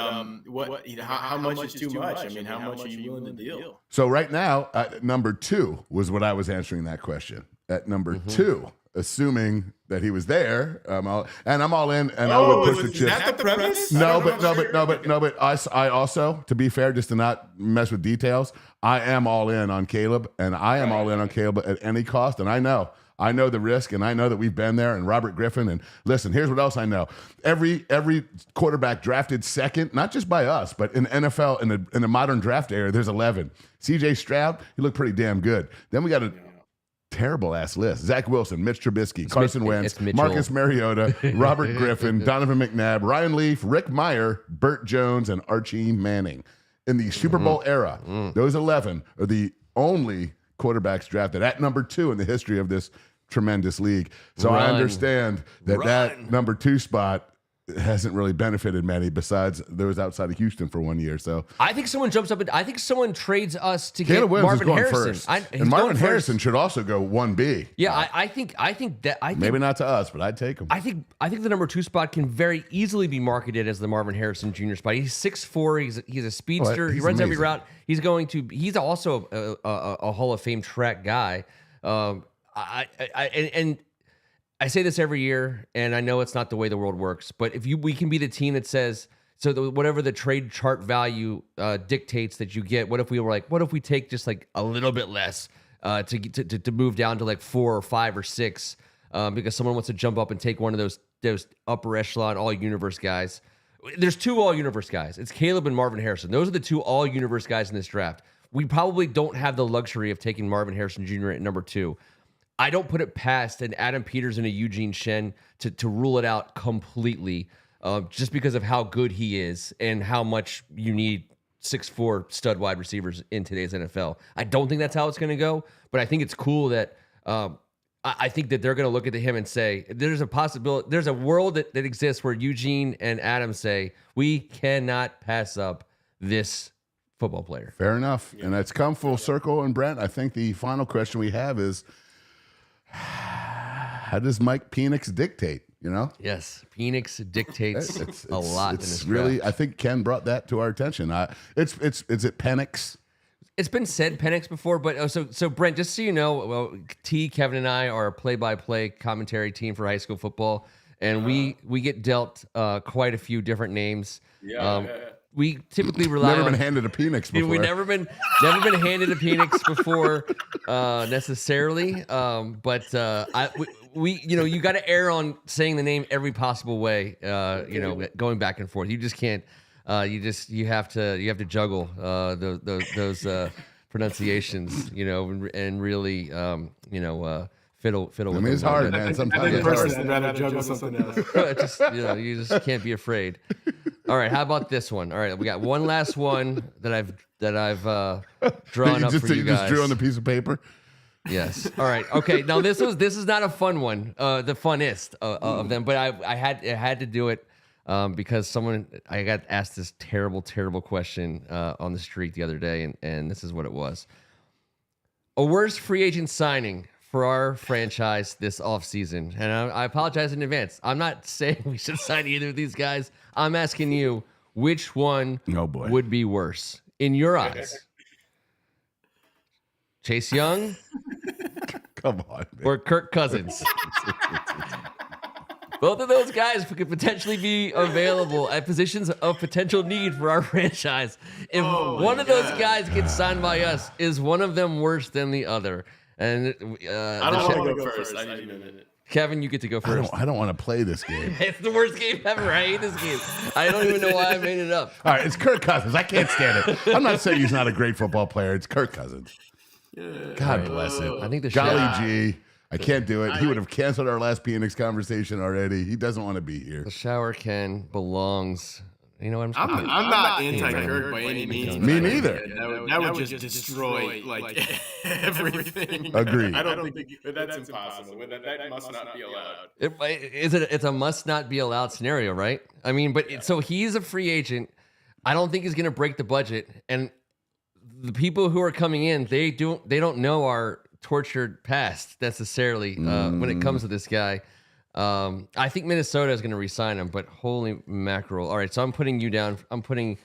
how much is too much? I mean, how much are you willing to deal? So right now, number 2 was what I was answering that question. At number 2. Assuming that he was there, I'm all in, and I would push the chips. Is that the premise? No, but I also, to be fair, just to not mess with details, I am all in on Caleb, and I am all in on Caleb at any cost, and I know the risk, and I know that we've been there, and Robert Griffin, and listen, here's what else I know. Every quarterback drafted second, not just by us, but in NFL, in the modern draft era, there's 11. C.J. Stroud, he looked pretty damn good. Then we got a terrible ass list. Zach Wilson, Mitch Trubisky, Carson Wentz, Marcus Mariota, Robert Griffin, Donovan McNabb, Ryan Leaf, Rick Meyer, Burt Jones, and Archie Manning. In the Super Bowl era, those 11 are the only quarterbacks drafted at number 2 in the history of this tremendous league. So I understand that number 2 spot hasn't really benefited many besides those outside of Houston for 1 year. So I think someone jumps up. I think someone trades us to Caleb get Williams Marvin is going Harrison. first. He's And Marvin going Harrison first. should also go 1B. Yeah, I think Maybe not to us, but I'd take him. I think the number 2 spot can very easily be marketed as the Marvin Harrison Jr. spot. He's 6'4". He's a speedster. He runs every route. He's also a Hall of Fame track guy. I say this every year, and I know it's not the way the world works, but we can be the team that says, whatever the trade chart value dictates that you get, what if we take just like a little bit less to move down to like 4 or 5 or 6 because someone wants to jump up and take one of those upper echelon all universe guys. There's 2 all universe guys. It's Caleb and Marvin Harrison. Those are the 2 all universe guys in this draft. We probably don't have the luxury of taking Marvin Harrison Jr. at number 2. I don't put it past an Adam Peters and a Eugene Shen to rule it out completely just because of how good he is and how much you need 6'4" stud wide receivers in today's NFL. I don't think that's how it's going to go, but I think it's cool that I think that they're going to look at him and say, there's a possibility, there's a world that exists where Eugene and Adam say, we cannot pass up this football player. Fair enough. And it's come full circle. And Brent, I think the final question we have is, how does Mike Penix dictate? You know? Yes, Penix dictates a lot in this really, draft. I think Ken brought that to our attention. Is it Penix? It's been said Penix before, but so Brent, just so you know, Kevin and I are a play-by-play commentary team for high school football, and we get dealt quite a few different names. We typically rely Never been handed a Penix before. We've never been handed a Penix before necessarily, but we you got to err on saying the name every possible way. Going back and forth. You just can't. You have to juggle those pronunciations. And really fiddle. I mean, it's hard, man. Sometimes I personally would rather juggle something else. You just can't be afraid. All right, how about this one? All right, we got one last one that I've drawn up for you guys. Just drew on the piece of paper. Yes. All right. Okay. Now this is not a fun one, the funnest of them, but I had to do it because I got asked this terrible question on the street the other day, and this is what it was: a worst free agent signing for our franchise this offseason. And I apologize in advance. I'm not saying we should sign either of these guys. I'm asking you, which one would be worse in your eyes? Chase Young? Come on, man. Or Kirk Cousins? Both of those guys could potentially be available at positions of potential need for our franchise. If one of those guys gets signed by us, is one of them worse than the other? And I don't want to go first. I need a minute. Kevin, you get to go first. I don't want to play this game. It's the worst game ever. I hate this game. I don't even know why I made it up. All right, it's Kirk Cousins. I can't stand it. I'm not saying he's not a great football player. It's Kirk Cousins. God bless it. I think the Golly gee. I can't do it. He would have canceled our last Penix conversation already. He doesn't want to be here. The shower Ken belongs. You know what I'm not anti-Kirk by any means. Me neither. That would just destroy everything. Agreed. I don't think that's impossible. That must not be allowed. It's a must not be allowed scenario, right? I mean, so he's a free agent. I don't think he's going to break the budget, and the people who are coming in, they don't know our tortured past necessarily when it comes to this guy. I think Minnesota is going to re-sign him, but holy mackerel! All right, so I'm putting you down. I'm going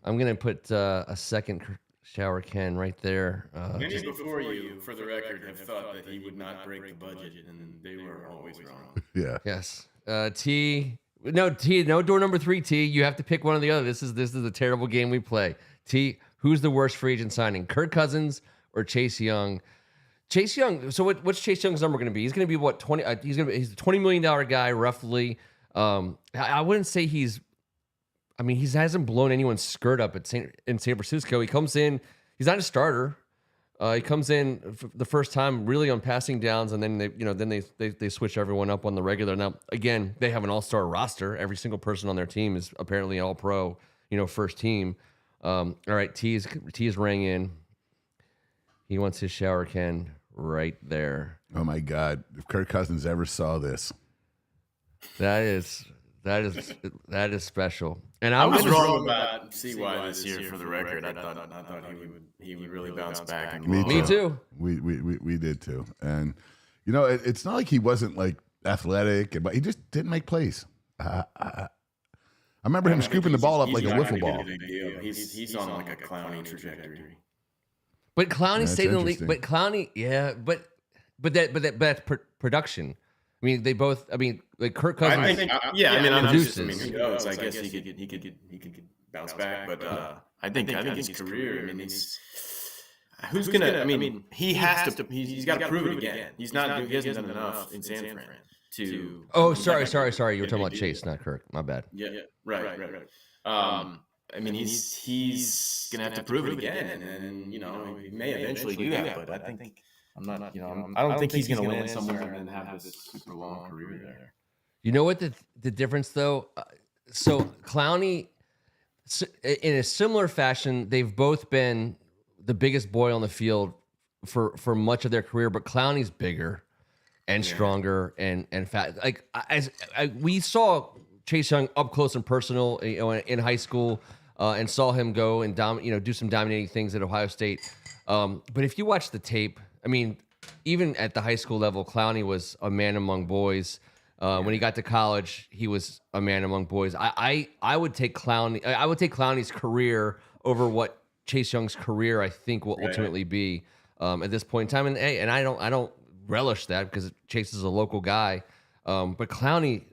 to put a second shower Ken right there. Many before you, for the record, have thought that he would not break the budget, and they were always wrong. Yeah. Yes. No door number 3. T. You have to pick one or the other. This is a terrible game we play. T. Who's the worst free agent signing? Kirk Cousins or Chase Young? Chase Young. So what's Chase Young's number going to be? He's going to be what 20? He's a $20 million guy roughly. I wouldn't say he hasn't blown anyone's skirt up in San Francisco. He comes in. He's not a starter. He comes in for the first time really on passing downs, and then they switch everyone up on the regular. Now again, they have an all-star roster. Every single person on their team is apparently all pro. First team. All right, T's rang in. He wants his shower Ken right there. Oh my God! If Kirk Cousins ever saw this, that is That is special. And I was wrong about CY this year. For the record, I thought he would really bounce back. And Me too. We did too. And it's not like he wasn't like athletic, but he just didn't make plays. I remember him scooping the ball up like a wiffle ball. He's on like a Clowney trajectory. But Clowney stayed in the league. But Clowney, but that's production. I mean, they both. I mean, like Kirk Cousins. I'm produces. who knows? I guess he could bounce back, but I think his career. I mean, who's gonna? I mean, he has to. He's got to prove it again. He hasn't done enough in San Fran to. Oh, sorry. You were talking about Chase, not Kirk. My bad. Yeah. Right. I mean, he's gonna have to prove it again, and he may eventually do that. But I think. I don't think he's going to land somewhere and have this super long career there. You know what the difference though? So Clowney, in a similar fashion, they've both been the biggest boy on the field for much of their career, but Clowney's bigger and stronger and fat. Like we saw Chase Young up close and personal, in high school, and saw him go and do some dominating things at Ohio State. But if you watch the tape. I mean, even at the high school level, Clowney was a man among boys. When he got to college, he was a man among boys. I would take Clowney. I would take Clowney's career over what Chase Young's career I think will ultimately be at this point in time. And I don't relish that because Chase is a local guy. But Clowney,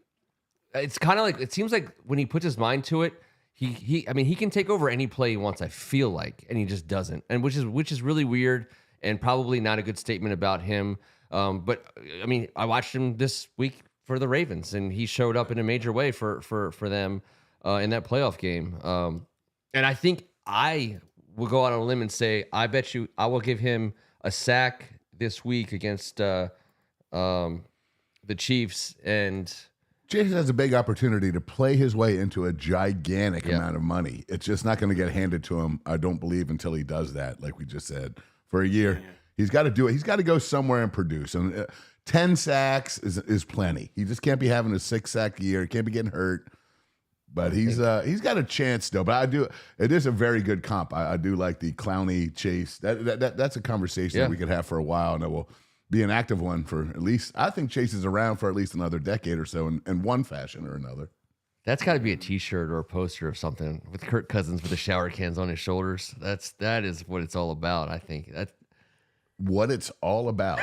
it's kind of like it seems like when he puts his mind to it, he can take over any play he wants. I feel like, and he just doesn't, and which is really weird. And probably not a good statement about him. But I mean, I watched him this week for the Ravens, and he showed up in a major way for them in that playoff game. And I think I will go out on a limb and say, I bet you I will give him a sack this week against the Chiefs. And Jason has a big opportunity to play his way into a gigantic amount of money. It's just not going to get handed to him, I don't believe, until he does that, like we just said. For a year, he's got to do it. He's got to go somewhere and produce. And 10 sacks is plenty. He just can't be having a 6-sack a year. He can't be getting hurt. But he's got a chance still. But it is a very good comp. I do like the Clowney Chase. That's a conversation that we could have for a while, and it will be an active one for at least. I think Chase is around for at least another decade or so in one fashion or another. That's got to be a T-shirt or a poster or something with Kirk Cousins with the shower cans on his shoulders. That is what it's all about. I think that's what it's all about.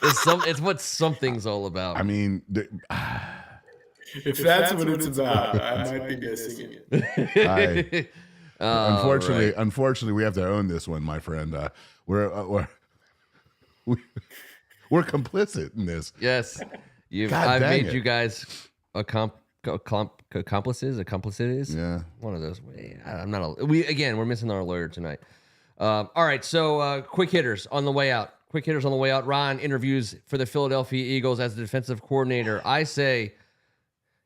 It's what something's all about. I mean, if that's what it's about, I might be guessing it. Unfortunately, we have to own this one, my friend. We're complicit in this. Yes. I've made you guys accomplices. Yeah, one of those. I'm not. We're missing our lawyer tonight. All right, so quick hitters on the way out. Ron interviews for the Philadelphia Eagles as the defensive coordinator. I say,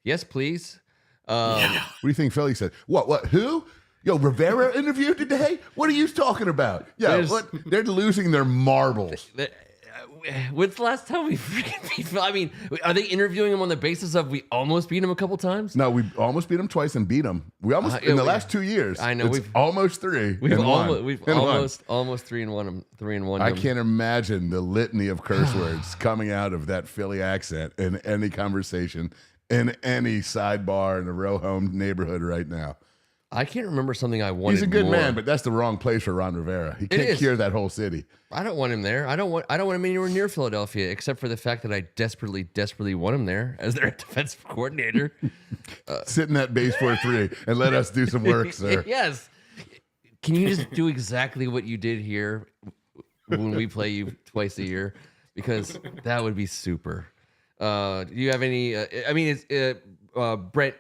yes, please. What do you think Philly said? What? Who? Yo, Rivera interviewed today? What are you talking about? Yeah, they're losing their marbles. When's the last time we freaking beat Phil? I mean, are they interviewing him on the basis of we almost beat him a couple times? No, we almost beat him twice and beat him. We almost in the last 2 years. I know we've almost 3. We've almost 3-1. I can't imagine the litany of curse words coming out of that Philly accent in any conversation in any sidebar in the row home neighborhood right now. I can't remember something I wanted. He's a good man, but that's the wrong place for Ron Rivera. He can't cure that whole city. I don't want him there. I don't want him anywhere near Philadelphia, except for the fact that I desperately want him there as their defensive coordinator. Sit in that base 4-3 and let us do some work, sir. Yes. Can you just do exactly what you did here when we play you twice a year? Because that would be super. Do you have any? Brett.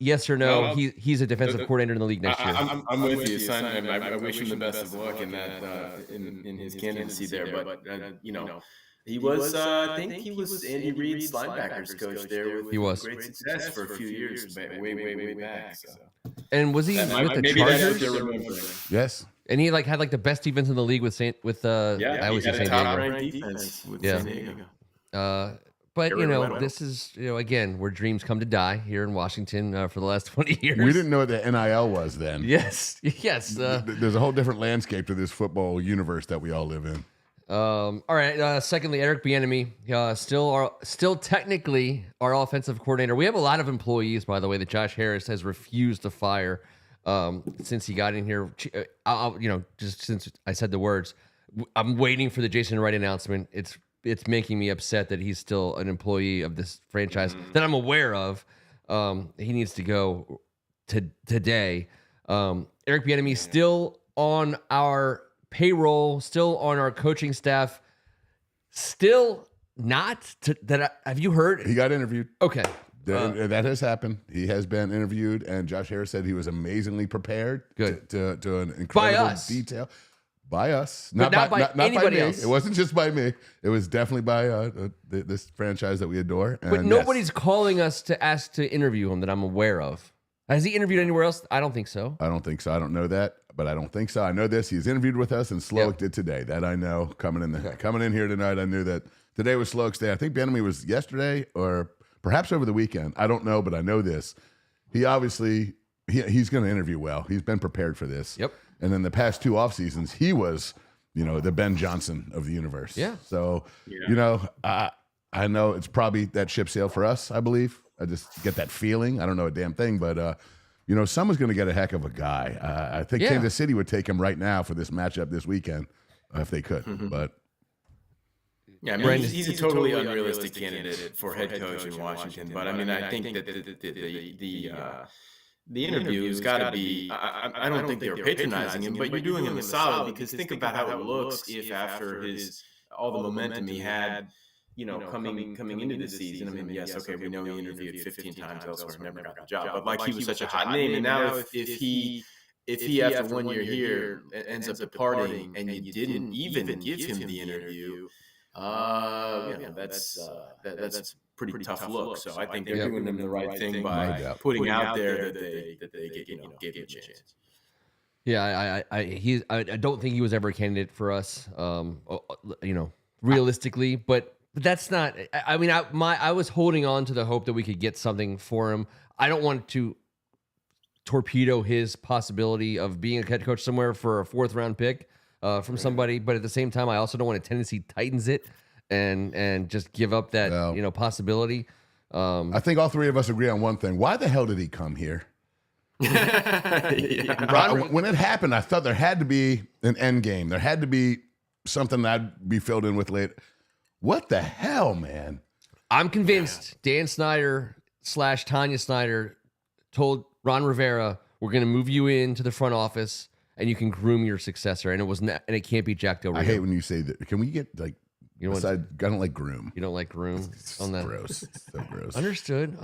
Yes or no? He's a defensive coordinator in the league next year. I'm with you, son. I wish him the best of luck in that in his candidacy there. But he was I think he was Andy Reid's linebackers coach there. He was great success for a few years, way back. So. And was he with the Chargers? Yes. And he had the best defense in the league with I always say San Diego. Top-ranked defense with San Diego. But, Get rid of Leno. this is, again, where dreams come to die here in Washington for the last 20 years. We didn't know what the NIL was then. Yes. There's a whole different landscape to this football universe that we all live in. All right. Secondly, Eric Bieniemy, still technically our offensive coordinator. We have a lot of employees, by the way, that Josh Harris has refused to fire since he got in here. Just since I said the words, I'm waiting for the Jason Wright announcement. It's making me upset that he's still an employee of this franchise that I'm aware of. He needs to go today. Eric Bieniemy still on our payroll, still on our coaching staff, still not. Have you heard? He got interviewed. Okay. That has happened. He has been interviewed, and Josh Harris said he was amazingly prepared. Good. To an incredible By us. detail. By us. But not by anybody me. else. It wasn't just by me. It was definitely by this franchise that we adore. But and nobody's calling us to ask to interview him that I'm aware of. Has he interviewed anywhere else? I don't think so. I don't think so. I don't know that, but I don't think so. I know this. He's interviewed with us, and Slowick did today. That I know. Coming in here tonight, I knew that today was Slowick's day. I think Bieniemy was yesterday or perhaps over the weekend. I don't know, but I know this. He obviously he's going to interview well. He's been prepared for this. Yep. And then the past two off seasons, he was, the Ben Johnson of the universe. Yeah. So, I know it's probably that ship sailed for us, I believe. I just get that feeling. I don't know a damn thing, but, someone's going to get a heck of a guy. I think Kansas City would take him right now for this matchup this weekend if they could. But yeah, I mean, he's a totally unrealistic candidate for head coach in Washington. But I mean, I think that the interview has got to be. I don't think they're patronizing him, but you're doing him a solid because think about how it looks if after all the momentum he had, coming into this season. I mean, yes, okay, we know he interviewed 15 times elsewhere, never got the job, but like he was such a hot name, and now if he after 1 year here ends up departing and you didn't even give him the interview, that's pretty tough look. So I think they're doing them the right thing by putting out there that they gave him a chance. Yeah, I don't think he was ever a candidate for us. Realistically, but that's not. I mean, I was holding on to the hope that we could get something for him. I don't want to torpedo his possibility of being a head coach somewhere for a 4th round pick from somebody, but at the same time, I also don't want to Tennessee Titans it and just give up that possibility. I think all three of us agree on one thing. Why the hell did he come here? When it happened, I thought there had to be an end game. There had to be something that I'd be filled in with later. What the hell, man? I'm convinced Dan Snyder / Tanya Snyder told Ron Rivera, "We're going to move you into the front office, and you can groom your successor." And it can't be Jack Del Rio. I hate when you say that. Can we get I don't like groom. You don't like groom on that. Gross. It's so gross. Understood.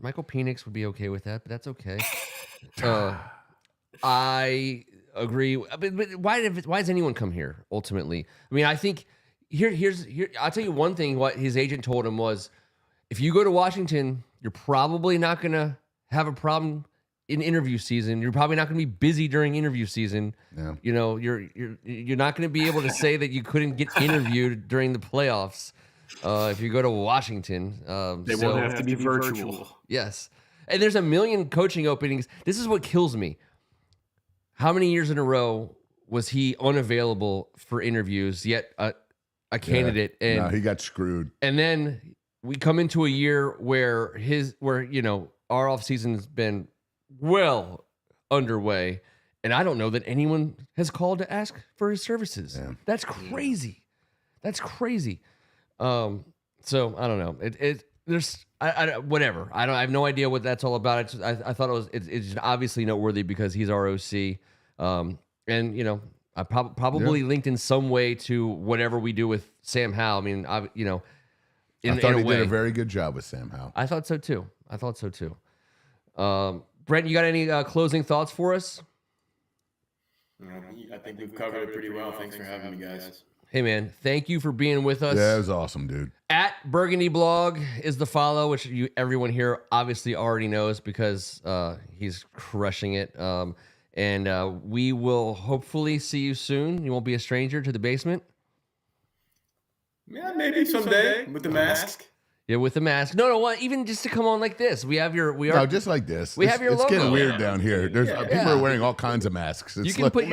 Michael Penix would be okay with that, but that's okay. I agree. But why does anyone come here ultimately? I mean, I think here's I'll tell you one thing. What his agent told him was, if you go to Washington, you're probably not going to have a problem in interview season. You're probably not going to be busy during interview season. Yeah. You're not going to be able to say that you couldn't get interviewed during the playoffs if you go to Washington. They won't have to be virtual. Yes. And there's a million coaching openings. This is what kills me. How many years in a row was he unavailable for interviews, yet a candidate? Yeah. No, he got screwed. And then we come into a year where our offseason has been well underway, and I don't know that anyone has called to ask for his services. Yeah. That's crazy. So I don't know. Whatever. I have no idea what that's all about. I thought it's obviously noteworthy because he's our OC, and I probably linked in some way to whatever we do with Sam Howell. I mean, I thought he did a very good job with Sam Howell. I thought so too. Brent, you got any closing thoughts for us? I think we've covered it pretty well. Thanks for having me, guys. Hey, man, thank you for being with us. Yeah, it was awesome, dude. At Burgundy Blog is the follow, which everyone here obviously already knows because he's crushing it. And we will hopefully see you soon. You won't be a stranger to the basement. Yeah, maybe someday with the mask. Yeah, with the mask. No, what? Even just to come on like this. No, just like this. We have your It's logo. getting weird down here. There's people are wearing all kinds of masks. You can put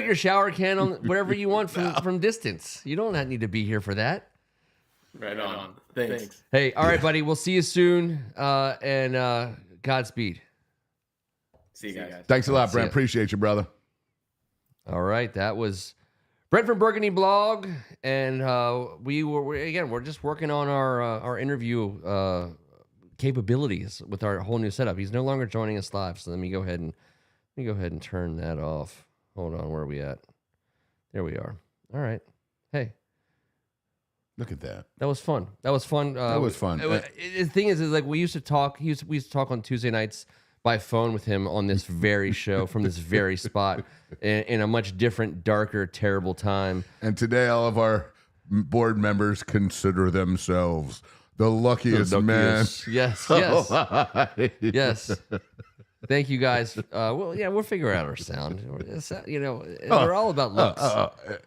your shower can on whatever you want from distance. You don't need to be here for that. Right on. Thanks. Hey, all right, buddy. We'll see you soon. And Godspeed. See you guys. Thanks a lot, Brent. Appreciate you, brother. All right, that was Brent from Burgundy Blog, and we're just working on our interview capabilities with our whole new setup. He's no longer joining us live, so let me go ahead and turn that off. Hold on, where are we at? There we are. All right. Hey, look at that. That was fun. That was fun. The thing is like we used to talk. We used to talk on Tuesday nights by phone with him on this very show from this very spot in a much different, darker, terrible time. And today, all of our board members consider themselves the luckiest man. Yes. Yes. Thank you guys. We'll figure out our sound. We're all about looks.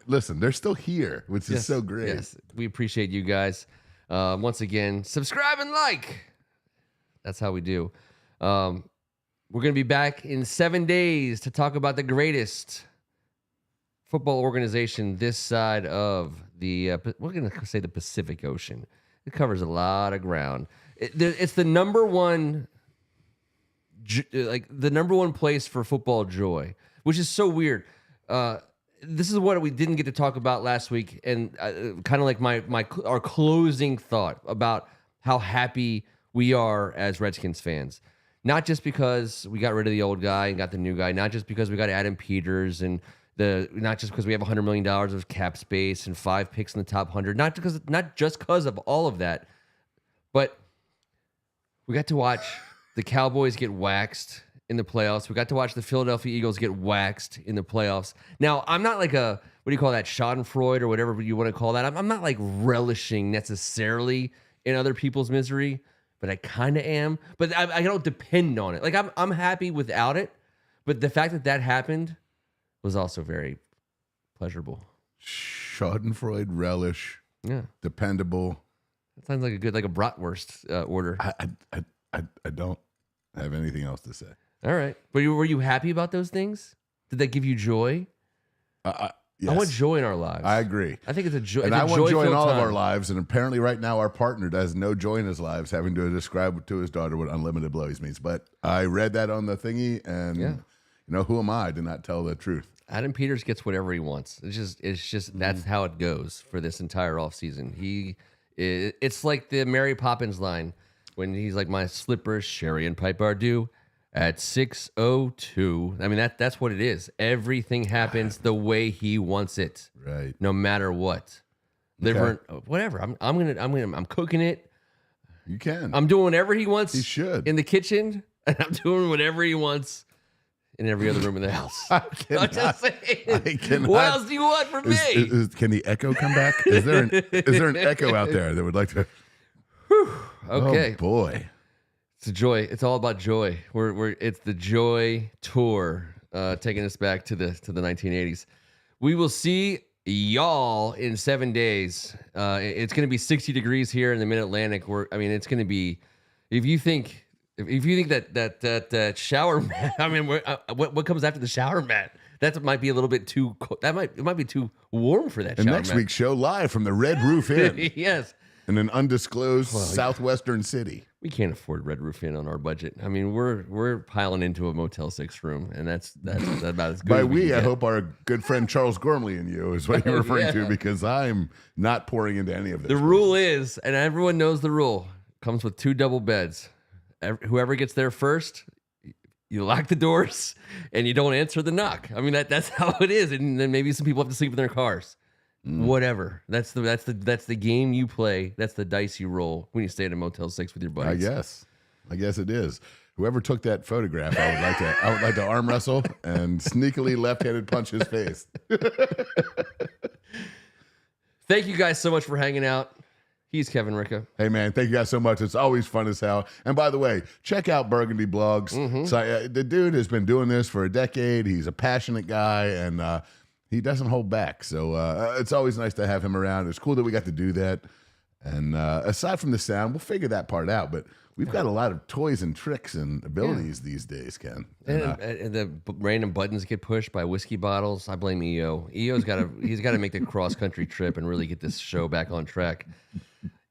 Listen, they're still here, which is so great. Yes, we appreciate you guys. Once again, subscribe and like. That's how we do. We're going to be back in 7 days to talk about the greatest football organization this side of we're going to say the Pacific Ocean. It covers a lot of ground. It's the number one, the number one place for football joy, which is so weird. This is what we didn't get to talk about last week, and kind of like our closing thought about how happy we are as Redskins fans. Not just because we got rid of the old guy and got the new guy, not just because we got Adam Peters and not just because we have $100 million of cap space and 5 picks in the top 100, not just because of all of that, but we got to watch the Cowboys get waxed in the playoffs. We got to watch the Philadelphia Eagles get waxed in the playoffs. Now, I'm not like what do you call that, Schadenfreude or whatever you want to call that. I'm not like relishing necessarily in other people's misery, but I kind of am. But I don't depend on it. Like I'm happy without it, but the fact that happened was also very pleasurable. Schadenfreude, relish, dependable. That sounds like a bratwurst order. I don't have anything else to say. All right, but were you happy about those things? Did that give you joy? Yes. I want joy in our lives. I agree. I think it's a joy. And I want joy in all of our lives. And apparently right now our partner has no joy in his lives, having to describe to his daughter what unlimited blowies means. But I read that on the thingy, and who am I to not tell the truth? Adam Peters gets whatever he wants. It's just that's how it goes for this entire offseason. It's like the Mary Poppins line when he's like, my slippers, Sherry and Pipe are due at 6:02. I mean, that's what it is. Everything happens the way he wants it. Right. No matter what. Whatever. I'm cooking it. You can. I'm doing whatever he wants. He should. In the kitchen, and I'm doing whatever he wants in every other room in the house. I'm just saying. What else do you want from me? Can the echo come back? Is there an echo out there that would like to? Okay. Oh boy. It's a joy. It's all about joy. It's the Joy Tour, taking us back to the 1980s. We will see y'all in 7 days. It's going to be 60 degrees here in the Mid-Atlantic. It's going to be. If you think that shower mat. I mean, what comes after the shower mat? That might be a little bit too. It might be too warm for that. And shower next mat. week's show live from the Red Roof Inn. Yes. In an undisclosed southwestern city. We can't afford Red Roof Inn on our budget. I mean, we're piling into a Motel 6 room, and that's about as good. By I hope our good friend Charles Gormley and you is what you're referring to, because I'm not pouring into any of this. The rule is, and everyone knows the rule, comes with 2 double beds. Whoever gets there first, you lock the doors and you don't answer the knock. I mean, that's how it is. And then maybe some people have to sleep in their cars. Whatever. That's the game you play. That's the dice you roll when you stay at a Motel 6 with your buddies. I guess it is. Whoever took that photograph, I would like to arm wrestle and sneakily left-handed punch his face. Thank you guys so much for hanging out. He's Kevin Ricca. Hey, man, thank you guys so much. It's always fun as hell. And by the way, check out Burgundy Blogs. Mm-hmm. So the dude has been doing this for a decade. He's a passionate guy, and he doesn't hold back. So it's always nice to have him around. It's cool that we got to do that. And aside from the sound, we'll figure that part out. But we've got a lot of toys and tricks and abilities these days, Ken. And the random buttons get pushed by whiskey bottles. I blame EO. He's got to make the cross country trip and really get this show back on track.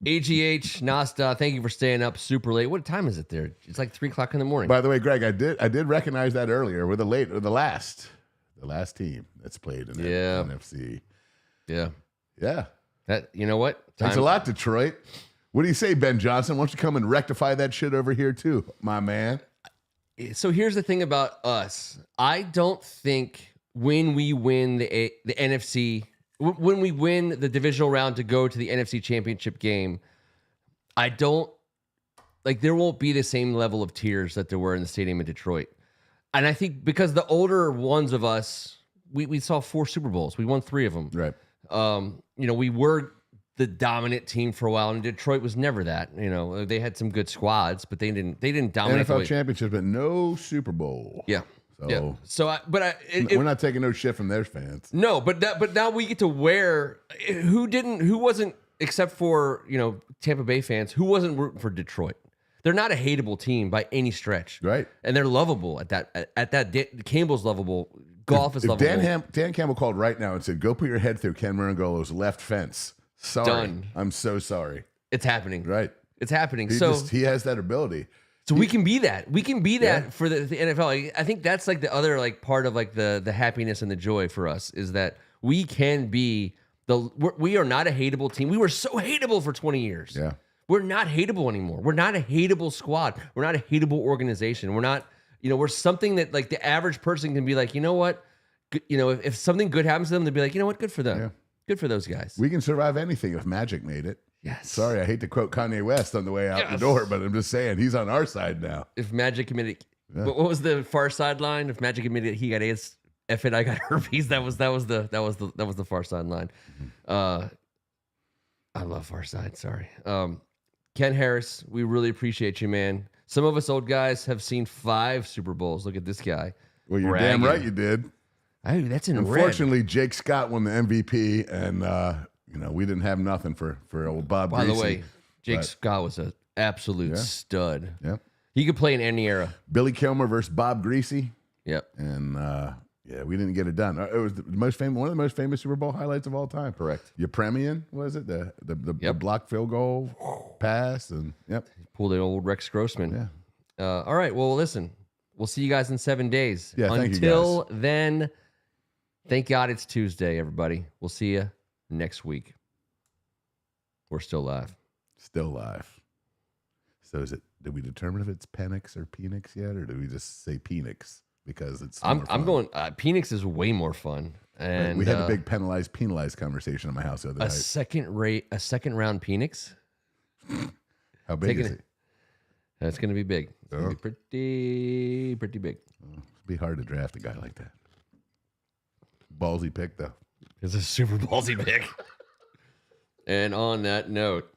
AGH, Nasta, thank you for staying up super late. What time is it there? It's like 3:00 in the morning. By the way, Greg, I did recognize that earlier. We're the last team that's played in the NFC. Yeah. Yeah. You know what? Thanks a lot, Detroit. What do you say, Ben Johnson? Why don't you come and rectify that shit over here too, my man? So here's the thing about us. I don't think when we win the NFC, when we win the divisional round to go to the NFC Championship game, I don't like there won't be the same level of tears that there were in the stadium in Detroit. And I think because the older ones of us, we saw 4 Super Bowls. We won 3 of them. Right. We were the dominant team for a while, and Detroit was never that. They had some good squads, but they didn't dominate. NFL championship, but no Super Bowl. Yeah. So, we're not taking no shit from their fans. No, but now we get to wear who wasn't except for Tampa Bay fans who wasn't rooting for Detroit. They're not a hateable team by any stretch, right? And they're lovable at that. Campbell's lovable. Goff is lovable. Dan Campbell called right now and said, "Go put your head through Ken Merengolo's left fence." Sorry, done. I'm so sorry. It's happening. Right, it's happening. He has that ability. So we can be that. We can be that for the NFL. I think that's like the other part of the happiness and the joy for us is that we can be we are not a hateable team. We were so hateable for 20 years. Yeah. We're not hateable anymore. We're not a hateable squad. We're not a hateable organization. We're not, we're something that the average person can be like, you know what? If something good happens to them, they'll be like, you know what? Good for them. Yeah. Good for those guys. We can survive anything if Magic made it. Yes. Sorry, I hate to quote Kanye West on the way out the door, but I'm just saying he's on our side now. If Magic committed, what was the far side line? If Magic admitted he got AIDS, F it, I got herpes. That was the far side line. I love Far Side. Sorry, Ken Harris. We really appreciate you, man. Some of us old guys have seen 5 Super Bowls. Look at this guy. Well, you're damn right you did. That's in Unfortunately, red. Jake Scott won the MVP, and we didn't have nothing for old Bob Greasy. By the way, Jake Scott was an absolute stud. Yep. He could play in any era. Billy Kilmer versus Bob Greasy. Yep. And we didn't get it done. It was one of the most famous Super Bowl highlights of all time. Correct. Yepremian, was it? The blocked field goal pass, and pulled the old Rex Grossman. Yeah. All right. Well, listen. We'll see you guys in 7 days. Yeah. Until then, thank God it's Tuesday, everybody. We'll see you next week. We're still live. Still live. So did we determine if it's Penix or Penix yet, or do we just say Penix because it's I'm going Penix is way more fun. And we had a big penalized conversation in my house the other night. A second round Penix? How big is it? That's going to be big. It's going to be pretty big. It'd be hard to draft a guy like that. Ballsy pick, though. It's a super ballsy pick. And on that note,